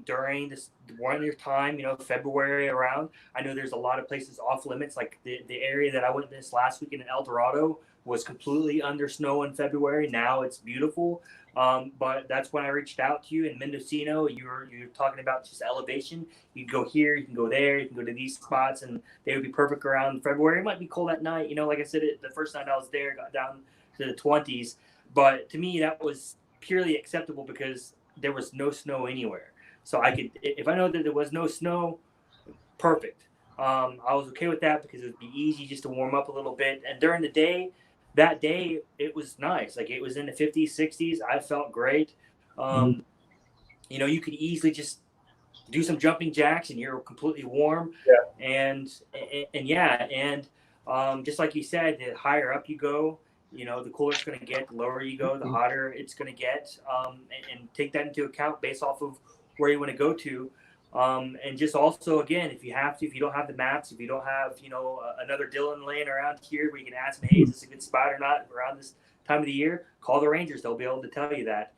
during this winter time, February around. I know there's a lot of places off limits, like the area that I went this last week in El Dorado was completely under snow in February. Now it's beautiful. But that's when I reached out to you in Mendocino. You're talking about just elevation. You can go here, you can go there, you can go to these spots, and they would be perfect around February. It might be cold at night. Like I said, the first night I was there, got down to the 20s. But to me, that was purely acceptable because there was no snow anywhere. So I could, if I know that there was no snow, perfect. I was okay with that because it would be easy just to warm up a little bit. And during the day, that day, it was nice. Like it was in the 50s, 60s. I felt great. You could easily just do some jumping jacks and you're completely warm. Yeah. And just like you said, the higher up you go, the cooler it's going to get. The lower you go, the hotter it's going to get. And take that into account based off of where you want to go to. And just also, again, if you don't have the maps, if you don't have, another Dylan laying around here where you can ask them, hey, is this a good spot or not around this time of the year? Call the Rangers. They'll be able to tell you that.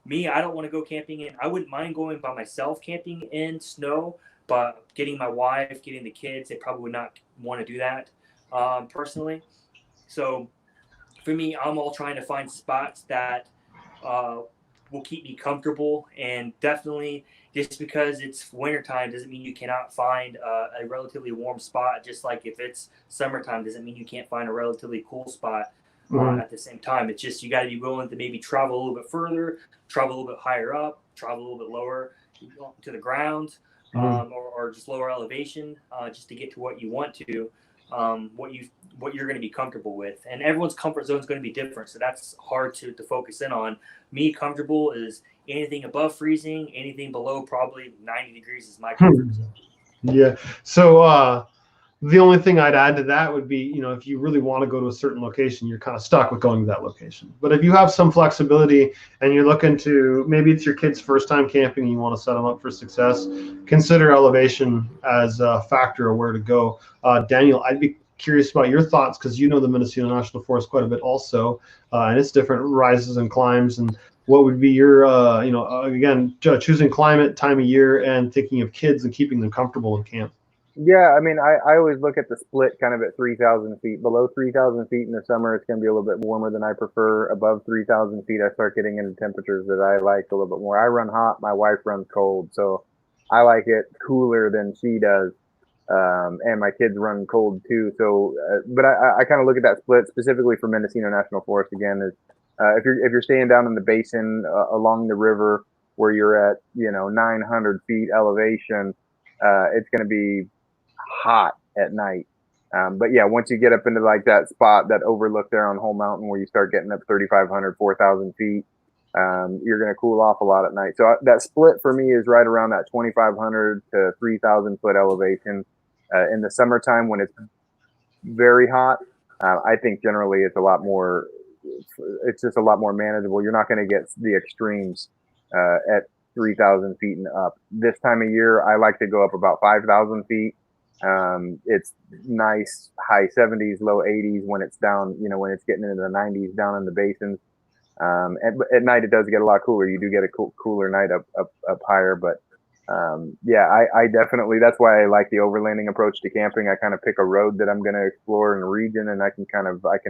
Me, I don't want to go camping I wouldn't mind going by myself camping in snow, but getting my wife, getting the kids, they probably would not want to do that personally. So for me, I'm all trying to find spots that will keep me comfortable, and definitely just because it's wintertime doesn't mean you cannot find a relatively warm spot. Just like if it's summertime doesn't mean you can't find a relatively cool spot at the same time. It's just you got to be willing to maybe travel a little bit further, travel a little bit higher up, travel a little bit lower to the ground, or just lower elevation, just to get to what you want to, what you're going to be comfortable with. And everyone's comfort zone is going to be different, so that's hard to focus in on. Me, comfortable is anything above freezing, anything below probably 90 degrees is my comfort zone. Yeah. So the only thing I'd add to that would be, if you really want to go to a certain location, you're kind of stuck with going to that location. But if you have some flexibility and you're looking to, maybe it's your kid's first time camping and you want to set them up for success, consider elevation as a factor of where to go. Daniel, I'd be curious about your thoughts because you know the Mendocino National Forest quite a bit also, and its different rises and climbs. And what would be your, again, choosing climate, time of year, and thinking of kids and keeping them comfortable in camp? Yeah, I mean, I always look at the split kind of at 3,000 feet. Below 3,000 feet in the summer, it's going to be a little bit warmer than I prefer. Above 3,000 feet, I start getting into temperatures that I like a little bit more. I run hot, my wife runs cold, so I like it cooler than she does. And my kids run cold too. So, but I kind of look at that split specifically for Mendocino National Forest again. Is if you're staying down in the basin along the river where you're at 900 feet elevation, it's going to be hot at night. But yeah, once you get up into like that spot, that overlook there on Whole Mountain where you start getting up 3,500, 4,000 feet, you're going to cool off a lot at night. So that split for me is right around that 2,500 to 3,000 foot elevation. In the summertime when it's very hot, I think generally it's just a lot more manageable. You're not going to get the extremes at 3,000 feet and up. This time of year, I like to go up about 5,000 feet. It's nice, high 70s, low 80s when it's down, when it's getting into the 90s down in the basins. At night, it does get a lot cooler. You do get a cooler night up higher, but yeah, I definitely, that's why I like the overlanding approach to camping. I kind of pick a road that I'm going to explore in a region, and I can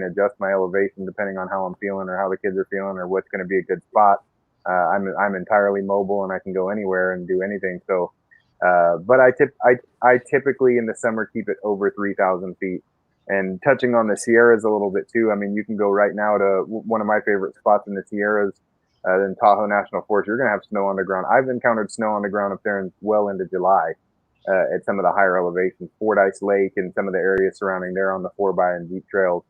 adjust my elevation depending on how I'm feeling or how the kids are feeling or what's going to be a good spot. I'm entirely mobile and I can go anywhere and do anything. So, but I typically in the summer keep it over 3,000 feet. And touching on the Sierras a little bit too, I mean, you can go right now to one of my favorite spots in the Sierras, in Tahoe National Forest. You're going to have snow on the ground. I've encountered snow on the ground up there well into July at some of the higher elevations, Fordyce Lake and some of the areas surrounding there on the 4x and deep trails.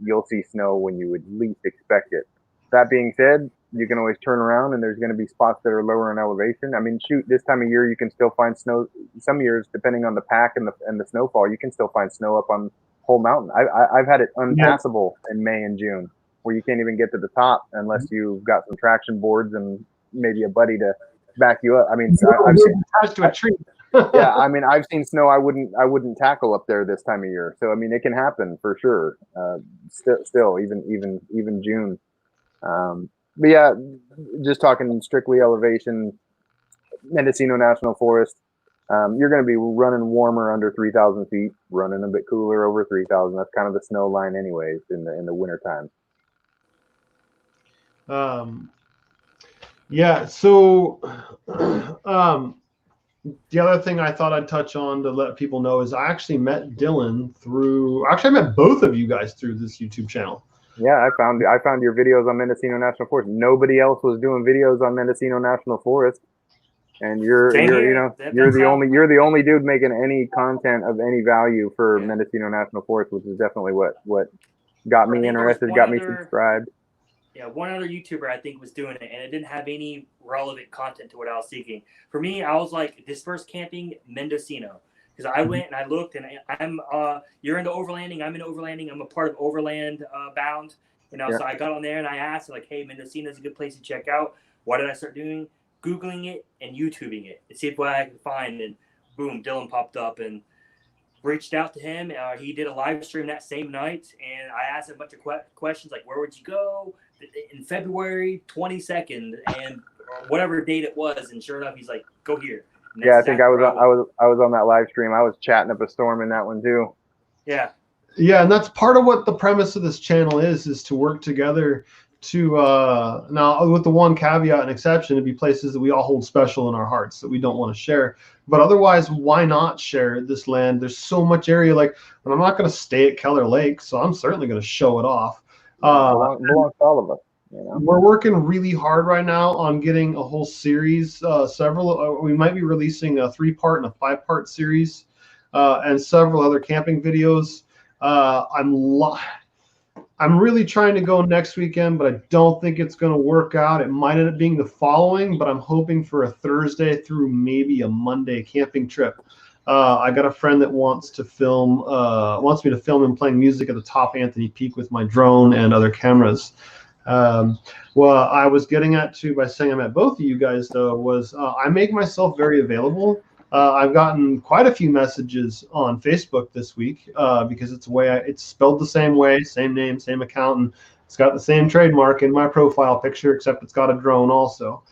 You'll see snow when you would least expect it. That being said, you can always turn around and there's going to be spots that are lower in elevation. I mean, shoot, this time of year you can still find snow. Some years, depending on the pack and the snowfall, you can still find snow up on Whole Mountain. I've had it unpassable in May and June. where you can't even get to the top unless you've got some traction boards and maybe a buddy to back you up. I mean, I've seen attached to a tree. yeah, I mean, I've seen snow I wouldn't tackle up there this time of year. So I mean, it can happen for sure. Still, even June. But yeah, just talking strictly elevation, Mendocino National Forest. You're going to be running warmer under 3,000 feet, running a bit cooler over 3,000. That's kind of the snow line, anyways, in the winter time. Yeah. So, the other thing I thought I'd touch on to let people know is I actually met Dylan through. Actually, I met both of you guys through this YouTube channel. Yeah, I found your videos on Mendocino National Forest. Nobody else was doing videos on Mendocino National Forest, and you're the only dude making any content of any value for Mendocino National Forest, which is definitely what got me interested, got me subscribed. Yeah, one other YouTuber I think was doing it, and it didn't have any relevant content to what I was seeking. For me, I was like, dispersed camping Mendocino, because I went and I looked, and you're into overlanding, I'm into overlanding, I'm a part of Overland Bound, So I got on there and I asked, like, hey, Mendocino is a good place to check out. What did I start doing? Googling it and YouTubing it and see what I could find, and boom, Dylan popped up and reached out to him. He did a live stream that same night, and I asked him a bunch of questions like, where would you go in February 22nd and whatever date it was, and sure enough, he's like, go here. Yeah, I think I was on that live stream. I was chatting up a storm in that one too. Yeah. Yeah, and that's part of what the premise of this channel is to work together to now, with the one caveat and exception, to be places that we all hold special in our hearts that we don't want to share. But otherwise, why not share this land? There's so much area. Like, and I'm not going to stay at Keller Lake, so I'm certainly going to show it off. Belongs to all of us. We're working really hard right now on getting a whole series. We might be releasing a 3-part and a 5-part series, and several other camping videos. I'm really trying to go next weekend, but I don't think it's going to work out. It might end up being the following, but I'm hoping for a Thursday through maybe a Monday camping trip. I got a friend that wants me to film him playing music at the top Anthony Peak with my drone and other cameras. Well, I was getting at too by saying I met both of you guys though was I make myself very available. I've gotten quite a few messages on Facebook this week because it's spelled the same way, same name, same account, and it's got the same trademark in my profile picture, except it's got a drone also.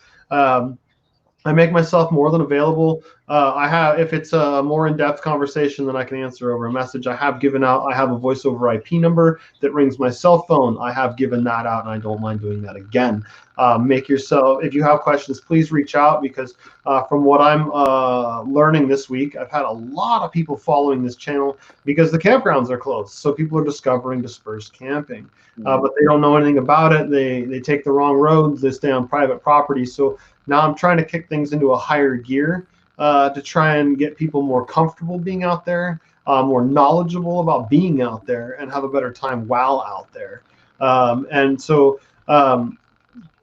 I make myself more than available. If it's a more in-depth conversation than I can answer over a message, I have given out. I have a voice over IP number that rings my cell phone. I have given that out, and I don't mind doing that again. If you have questions, please reach out, because from what I'm learning this week, I've had a lot of people following this channel because the campgrounds are closed. So people are discovering dispersed camping, but they don't know anything about it. They take the wrong roads. They stay on private property. So now I'm trying to kick things into a higher gear to try and get people more comfortable being out there, more knowledgeable about being out there, and have a better time while out there.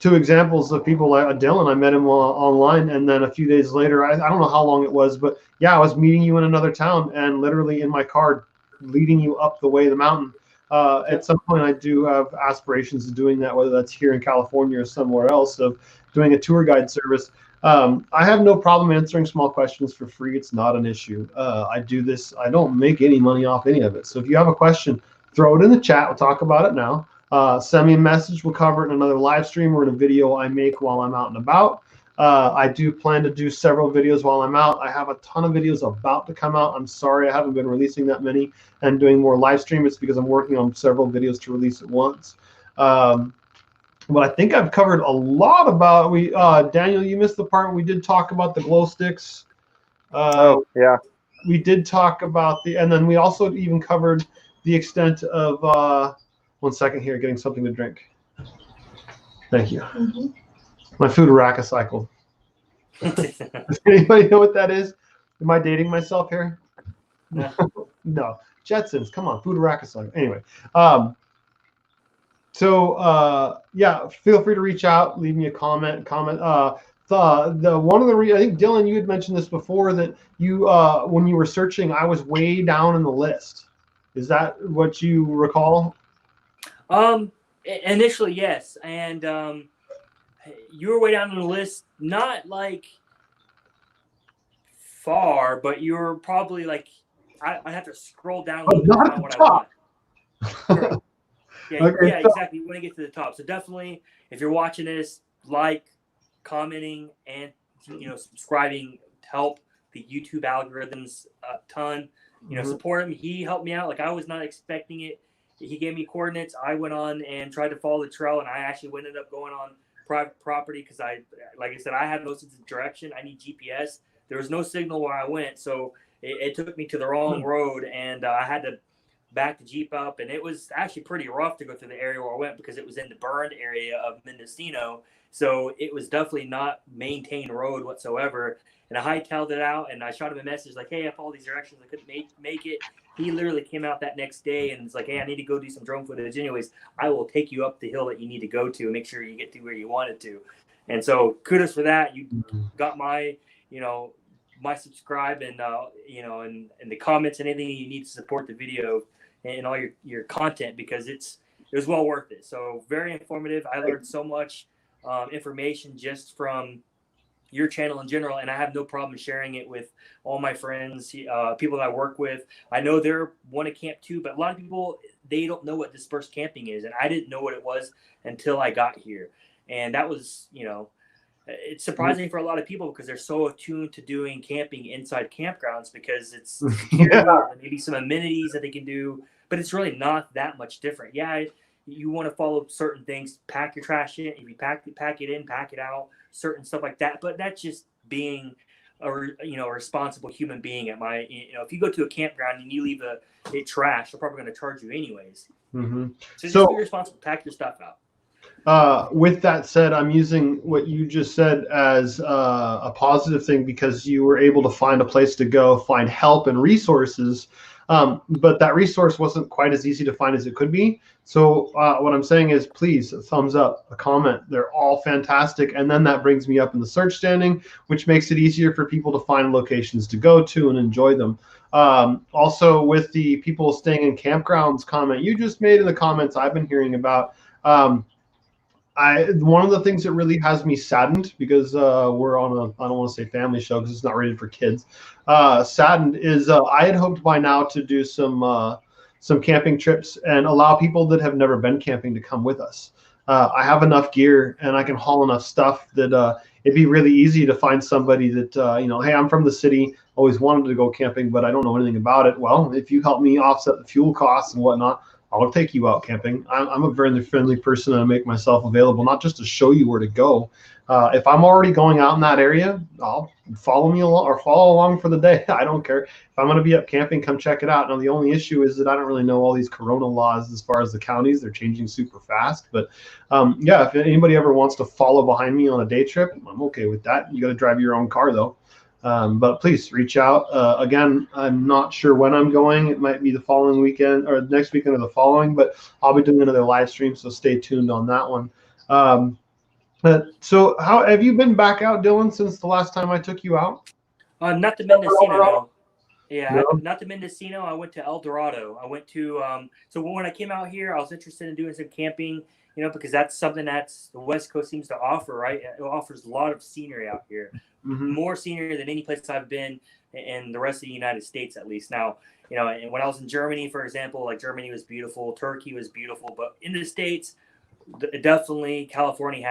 Two examples of people like Dylan, I met him online, and then a few days later, I don't know how long it was, but yeah, I was meeting you in another town and literally in my car leading you up the way of the mountain. At some point, I do have aspirations of doing that, whether that's here in California or somewhere else, of doing a tour guide service. I have no problem answering small questions for free. It's not an issue. I do this. I don't make any money off any of it. So if you have a question, throw it in the chat. We'll talk about it now. Send me a message. We'll cover it in another live stream or in a video I make while I'm out and about. I do plan to do several videos while I'm out. I have a ton of videos about to come out. I'm sorry I haven't been releasing that many and doing more live stream. It's because I'm working on several videos to release at once. But I think I've covered a lot about Daniel, you missed the part where we did talk about the glow sticks. Yeah. We did talk about and then we also even covered the extent of 1 second here, getting something to drink. Thank you. Mm-hmm. My food rack cycle. Does anybody know what that is? Am I dating myself here? No. No. Jetsons, come on, food rack cycle. Anyway, yeah, feel free to reach out, leave me a comment. I think Dylan, you had mentioned this before, that you when you were searching, I was way down in the list. Is that what you recall? Initially, yes, and you were way down on the list, not like far, but you were probably like I have to scroll down a little bit to Not at find the what I top. want. Correct. Yeah, Okay, yeah, exactly. You want to get to the top. So definitely, if you're watching this, like, commenting, and subscribing help the YouTube algorithms a ton. Support him. He helped me out. Like, I was not expecting it. He gave me coordinates. I went on and tried to follow the trail, and I actually ended up going on private property because like I said, I had no sense of direction. I need GPS. There was no signal where I went, so it took me to the wrong road, and I had to back the Jeep up, and it was actually pretty rough to go through the area where I went because it was in the burned area of Mendocino. So it was definitely not maintained road whatsoever. And I hightailed it out, and I shot him a message like, hey, I followed these directions. I couldn't make it. He literally came out that next day and was like, hey, I need to go do some drone footage. Anyways, I will take you up the hill that you need to go to and make sure you get to where you wanted to. And so kudos for that. You got my, my subscribe and, and the comments and anything you need to support the video and all your content, because it was well worth it. So very informative. I learned so much information just from your channel in general, and I have no problem sharing it with all my friends, people that I work with. I know they're want to camp too, but a lot of people, they don't know what dispersed camping is, and I didn't know what it was until I got here. And that was, it's surprising for a lot of people because they're so attuned to doing camping inside campgrounds because it's secure, maybe some amenities that they can do, but it's really not that much different. Yeah, you want to follow certain things, pack your trash in, if you pack it in, pack it out, certain stuff like that. But that's just being a responsible human being. If you go to a campground and you leave it trash, they're probably going to charge you anyways. Mm-hmm. So just be responsible, pack your stuff out. With that said, I'm using what you just said as a positive thing because you were able to find a place to go, find help and resources. But that resource wasn't quite as easy to find as it could be. So what I'm saying is, please, a thumbs up, a comment. They're all fantastic. And then that brings me up in the search standing, which makes it easier for people to find locations to go to and enjoy them. Also, with the people staying in campgrounds comment you just made in the comments I've been hearing about, one of the things that really has me saddened, because we're on I don't want to say family show because it's not rated for kids. Saddened is I had hoped by now to do some camping trips and allow people that have never been camping to come with us. I have enough gear and I can haul enough stuff that it'd be really easy to find somebody that hey, I'm from the city, always wanted to go camping, but I don't know anything about it. Well, if you help me offset the fuel costs and whatnot, I'll take you out camping. I'm a very friendly person, and I make myself available, not just to show you where to go. If I'm already going out in that area, I'll follow me along or follow along for the day. I don't care. If I'm going to be up camping, come check it out. Now, the only issue is that I don't really know all these Corona laws as far as the counties. They're changing super fast. But yeah, if anybody ever wants to follow behind me on a day trip, I'm okay with that. You got to drive your own car, though. But please reach out. Again, I'm not sure when I'm going. It might be the following weekend or next weekend or the following, but I'll be doing another live stream, so stay tuned on that one. So how have you been back out, Dylan, since the last time I took you out? Not to Mendocino, no. Yeah, No? not to Mendocino. I went to El Dorado. I went to so when I came out here, I was interested in doing some camping, because that's something that's the West Coast seems to offer, right? It offers a lot of scenery out here. Mm-hmm. More scenery than any place I've been in the rest of the United States, at least. Now, and when I was in Germany, for example, like Germany was beautiful, Turkey was beautiful, but in the States, definitely California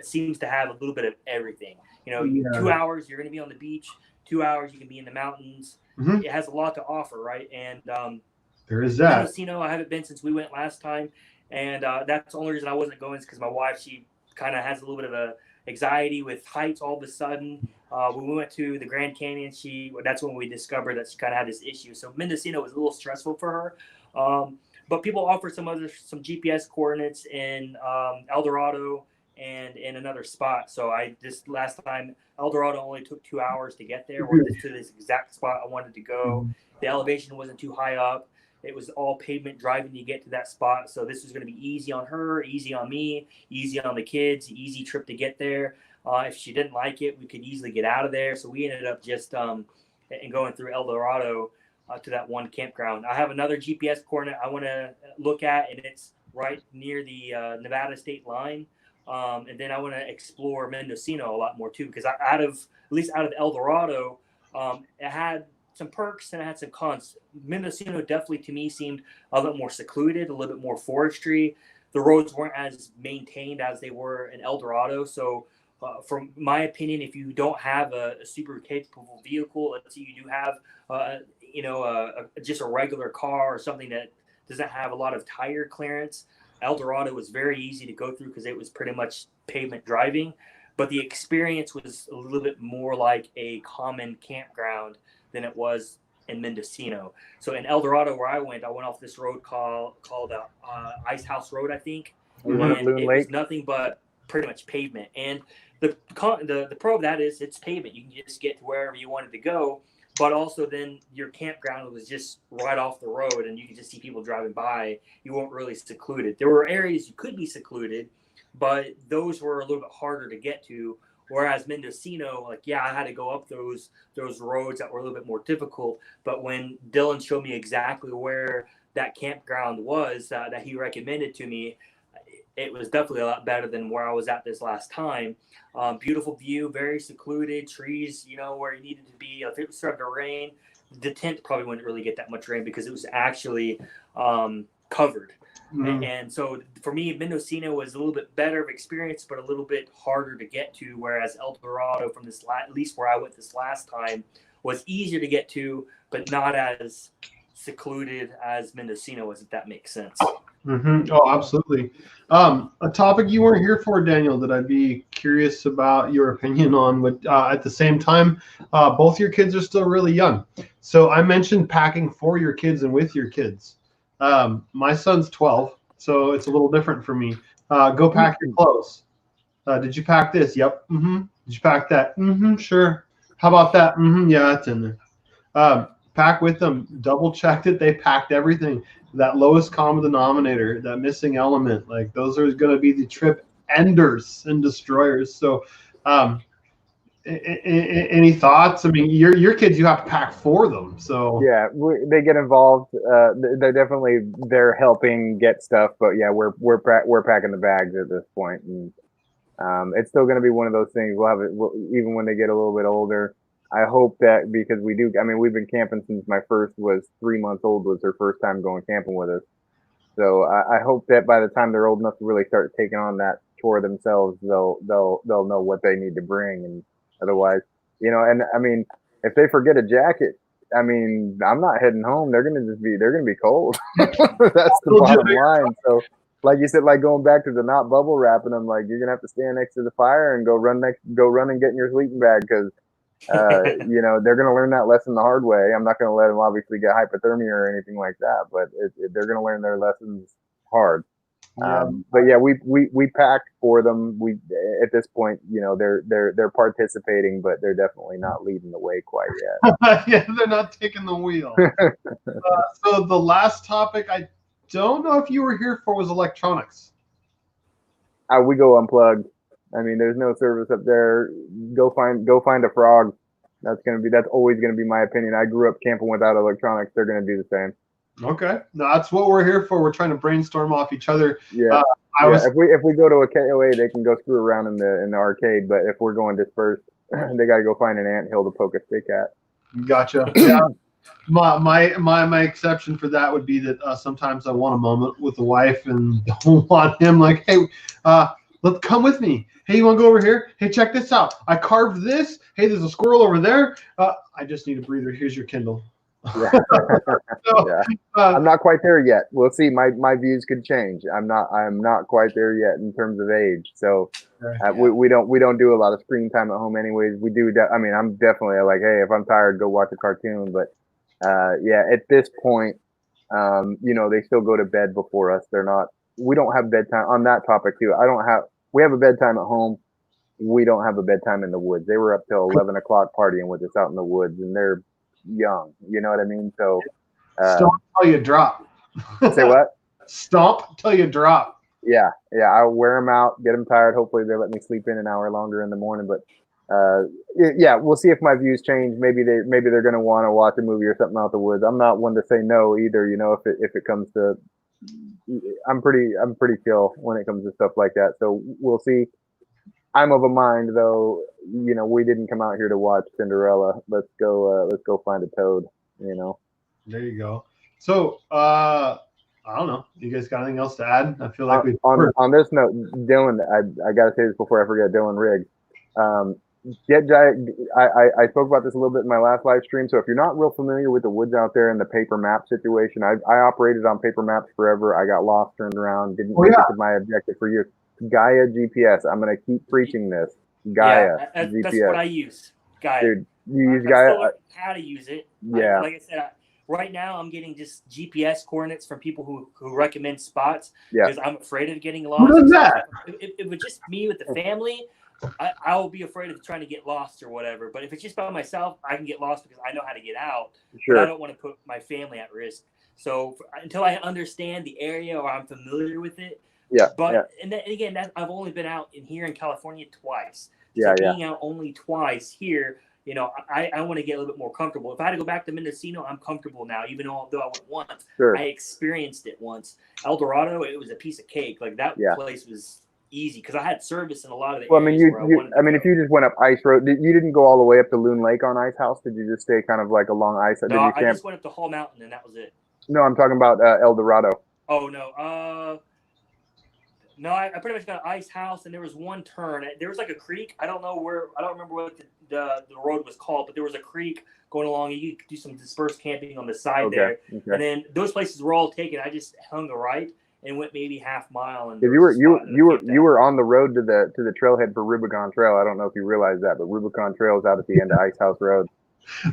seems to have a little bit of everything. 2 hours you're going to be on the beach, 2 hours you can be in the mountains. Mm-hmm. It has a lot to offer, right? And there is that. Mendocino, I haven't been since we went last time, and that's the only reason I wasn't going is because my wife, she kind of has a little bit of a anxiety with heights all of a sudden. When we went to the Grand Canyon, that's when we discovered that she kind of had this issue. So Mendocino was a little stressful for her. But people offer some GPS coordinates in El Dorado and in another spot. So last time, El Dorado only took 2 hours to get there, or to this exact spot I wanted to go. The elevation wasn't too high up. It was all pavement driving to get to that spot. So this was going to be easy on her, easy on me, easy on the kids, easy trip to get there. If she didn't like it, we could easily get out of there. So we ended up just going through El Dorado to that one campground. I have another GPS coordinate I want to look at, and it's right near the Nevada state line. And then I want to explore Mendocino a lot more too, because out of at least out of El Dorado, it had some perks and it had some cons. Mendocino definitely to me seemed a little bit more secluded, a little bit more forestry. The roads weren't as maintained as they were in El Dorado. So, from my opinion, if you don't have a super capable vehicle, let's say you do have, just a regular car or something that doesn't have a lot of tire clearance, El Dorado was very easy to go through because it was pretty much pavement driving. But the experience was a little bit more like a common campground than it was in Mendocino. So in El Dorado, where I went off this road called Ice House Road, I think, Loon and it was Lake. nothing but pretty much pavement. And the pro of that is it's pavement. You can just get to wherever you wanted to go. But also then your campground was just right off the road, and you could just see people driving by. You weren't really secluded. There were areas you could be secluded, but those were a little bit harder to get to. Whereas Mendocino, like, yeah, I had to go up those roads that were a little bit more difficult. But when Dylan showed me exactly where that campground was that he recommended to me, it was definitely a lot better than where I was at this last time. Beautiful view, very secluded, trees, where you needed to be. If it was starting to rain, the tent probably wouldn't really get that much rain because it was actually covered. And so for me, Mendocino was a little bit better of experience, but a little bit harder to get to. Whereas El Dorado, from at least where I went this last time, was easier to get to, but not as secluded as Mendocino was, if that makes sense. Mm-hmm. Oh, absolutely. A topic you weren't here for, Daniel, that I'd be curious about your opinion on, but at the same time, both your kids are still really young. So I mentioned packing for your kids and with your kids. My son's 12, so it's a little different for me. Go pack your clothes. Did you pack this? Yep. Mm-hmm. Did you pack that? Mm-hmm. Sure. How about that? Mm-hmm. Yeah, it's in there. Pack with them. Double check that they packed everything. That lowest common denominator, that missing element, like those are going to be the trip enders and destroyers. So, any thoughts? I mean, your kids, you have to pack for them. So yeah, they get involved. They're helping get stuff, but yeah, we're packing the bags at this point, and it's still going to be one of those things. We'll have it even when they get a little bit older. I hope that because we've been camping since my first was 3 months old, was her first time going camping with us. So I hope that by the time they're old enough to really start taking on that chore themselves, they'll know what they need to bring. And otherwise, and I mean, if they forget a jacket, I mean, I'm not heading home. They're gonna be cold. That's the bottom line. So, like you said, like going back to the not bubble wrapping them, like you're gonna have to stand next to the fire and go run and get in your sleeping bag because they're going to learn that lesson the hard way. I'm not going to let them obviously get hypothermia or anything like that, but they're going to learn their lessons hard. yeah. But yeah, we pack for them. We at this point, they're participating, but they're definitely not leading the way quite yet. Yeah, they're not taking the wheel. So the last topic, I don't know if you were here for, was electronics. We go unplugged. I mean, there's no service up there. Go find a frog. That's always gonna be my opinion. I grew up camping without electronics. They're gonna do the same. Okay, no, that's what we're here for. We're trying to brainstorm off each other. Yeah. If we go to a KOA, they can go screw around in the arcade. But if we're going dispersed, they got to go find an anthill to poke a stick at. Gotcha. Yeah. My exception for that would be that sometimes I want a moment with the wife and don't want him like, hey, let's come with me. Hey, you want to go over here? Hey, check this out. I carved this. Hey, there's a squirrel over there. I just need a breather. Here's your Kindle. Yeah. Yeah. I'm not quite there yet. We'll see. My views could change. I'm not quite there yet in terms of age. So we don't do a lot of screen time at home anyways. We do. I'm definitely like, hey, if I'm tired, go watch a cartoon. But at this point, they still go to bed before us. They're not. We don't have bedtime on that topic too. We have a bedtime at home. We don't have a bedtime in the woods. They were up till 11 o'clock partying with us out in the woods, and they're young. You know what I mean? So stomp till you drop. Say what? Stomp till you drop. Yeah. I wear them out, get them tired. Hopefully they let me sleep in an hour longer in the morning. But we'll see if my views change. Maybe they're going to want to watch a movie or something out the woods. I'm not one to say no either. If it comes to I'm pretty chill when it comes to stuff like that. So we'll see. I'm of a mind though, we didn't come out here to watch Cinderella. Let's go find a toad, There you go. So, I don't know. You guys got anything else to add? I feel like on this note, Dylan, I gotta say this before I forget, Dylan Riggs. I spoke about this a little bit in my last live stream. So if you're not real familiar with the woods out there and the paper map situation, I operated on paper maps forever. I got lost, turned around, didn't get to my objective for years. Gaia GPS. I'm gonna keep preaching this. Gaia GPS. That's what I use. Gaia. Dude, you use Gaia. I still learning how to use it. Yeah. Like I said, right now I'm getting just GPS coordinates from people who recommend spots because I'm afraid of getting lost. What is that? If it was just me with the family, I will be afraid of trying to get lost or whatever. But if it's just by myself, I can get lost because I know how to get out. Sure. But I don't want to put my family at risk. So until I understand the area or I'm familiar with it. Yeah. But and again, I've only been out here in California twice. So being out only twice here, I want to get a little bit more comfortable. If I had to go back to Mendocino, I'm comfortable now, even though I went once. Sure. I experienced it once. El Dorado, it was a piece of cake. Like that place was easy because I had service in a lot of the areas if you just went up Ice Road, you didn't go all the way up to Loon Lake on Ice House? Did you just stay kind of like along Ice? No, I just went up to Hall Mountain and that was it. No, I'm talking about El Dorado. Oh, no. No, I pretty much got an Ice House, and there was one turn. There was like a creek. I don't remember what the road was called, but there was a creek going along. You could do some dispersed camping on the side there. Okay. And then those places were all taken. I just hung a right and went maybe half mile. And you were on the road to the trailhead for Rubicon Trail. I don't know if you realize that, but Rubicon Trail is out at the end of Ice House Road.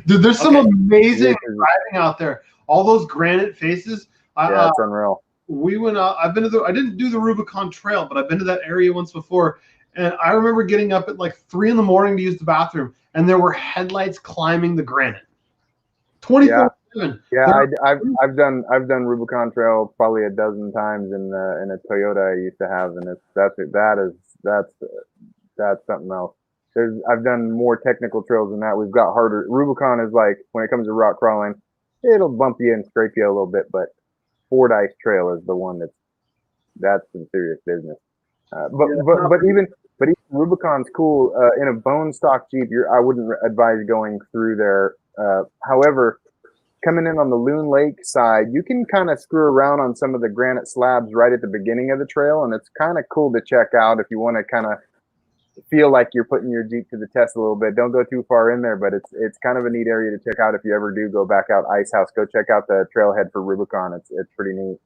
Dude, there's some amazing driving out there. All those granite faces. Yeah, it's unreal. We went out. I didn't do the Rubicon Trail, but I've been to that area once before. And I remember getting up at like 3 a.m. to use the bathroom, and there were headlights climbing the granite. 24/7. Yeah, I've done Rubicon Trail probably a dozen times in a Toyota I used to have, and that's something else. I've done more technical trails than that. We've got harder. Rubicon is like, when it comes to rock crawling, it'll bump you and scrape you a little bit, but Ford Ice Trail is the one that's some serious business. But even Rubicon's cool. In a bone stock Jeep, I wouldn't advise going through there. However, coming in on the Loon Lake side, you can kind of screw around on some of the granite slabs right at the beginning of the trail, and it's kind of cool to check out if you want to kind of feel like you're putting your Jeep to the test a little bit. Don't go too far in there, but it's kind of a neat area to check out if you ever do go back out Ice House. Go check out the trailhead for Rubicon. It's pretty neat.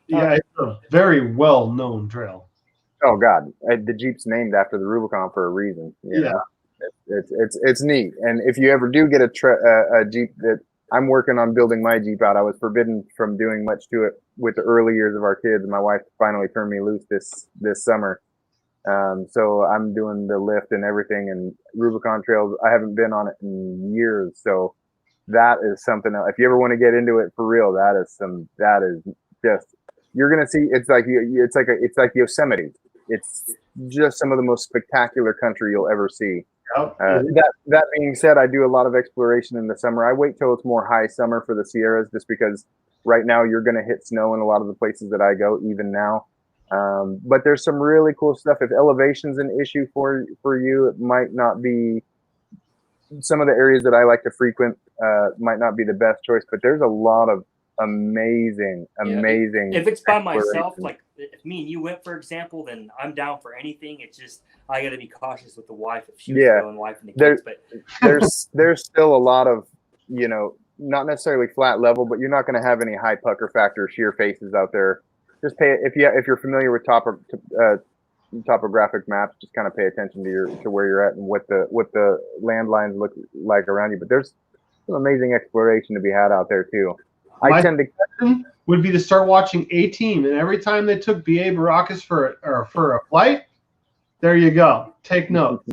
Yeah, it's a very well-known trail. Oh God, the Jeep's named after the Rubicon for a reason. You know? It's neat. And if you ever do get a Jeep that I'm working on building my Jeep out, I was forbidden from doing much to it with the early years of our kids. My wife finally turned me loose this summer. So I'm doing the lift and everything, and Rubicon trails, I haven't been on it in years. So that is something else. If you ever want to get into it for real, that is just, you're going to see, it's like Yosemite. It's just some of the most spectacular country you'll ever see. That being said, I do a lot of exploration in the summer. I wait till it's more high summer for the Sierras, just because right now you're going to hit snow in a lot of the places that I go, even now. But there's some really cool stuff. If elevation's an issue for you, it might not be. Some of the areas that I like to frequent might not be the best choice, but there's a lot of amazing. If it's by myself, like if me and you went, for example, then I'm down for anything. It's just I got to be cautious with the wife if she was going wife and the kids. But there's still a lot of, not necessarily flat level, but you're not going to have any high pucker factor sheer faces out there. Just if you're familiar with topographic maps, just kind of pay attention to where you're at and what the landlines look like around you. But there's some amazing exploration to be had out there too. My suggestion would be to start watching A-Team, and every time they took B.A. Baracus for a flight, there you go. Take note.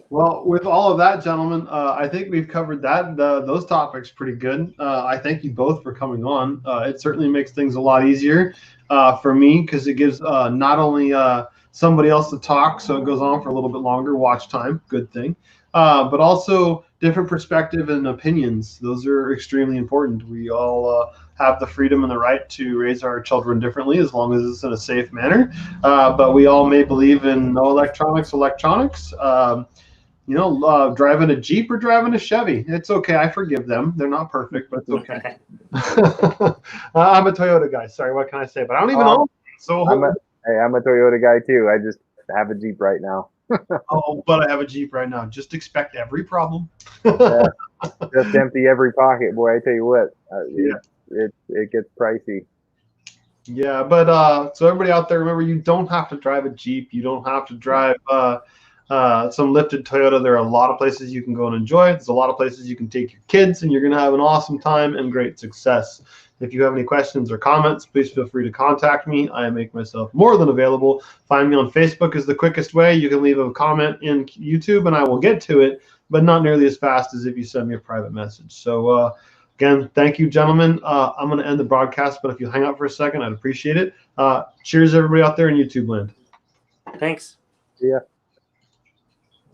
Well, with all of that, gentlemen, I think we've covered those topics pretty good. I thank you both for coming on. It certainly makes things a lot easier for me, because it gives not only somebody else to talk, so it goes on for a little bit longer, watch time, good thing, but also different perspective and opinions. Those are extremely important. We all have the freedom and the right to raise our children differently as long as it's in a safe manner. But we all may believe in no electronics. Driving a Jeep or driving a Chevy. It's okay. I forgive them. They're not perfect, but it's okay. I'm a Toyota guy. Sorry, what can I say? But I don't even own. So I'm a Toyota guy too. I just have a Jeep right now. but I have a Jeep right now. Just expect every problem. Just empty every pocket, boy. I tell you what, it gets pricey. Yeah, but so everybody out there, remember, you don't have to drive a Jeep. You don't have to drive some lifted Toyota. There are a lot of places you can go and enjoy it. There's a lot of places you can take your kids, and you're going to have an awesome time and great success. If you have any questions or comments, please feel free to contact me. I make myself more than available. Find me on Facebook is the quickest way. You can leave a comment in YouTube, and I will get to it, but not nearly as fast as if you send me a private message. So again, thank you, gentlemen. I'm going to end the broadcast, but if you hang out for a second, I'd appreciate it. Cheers, everybody out there in YouTube land. Thanks. Yeah.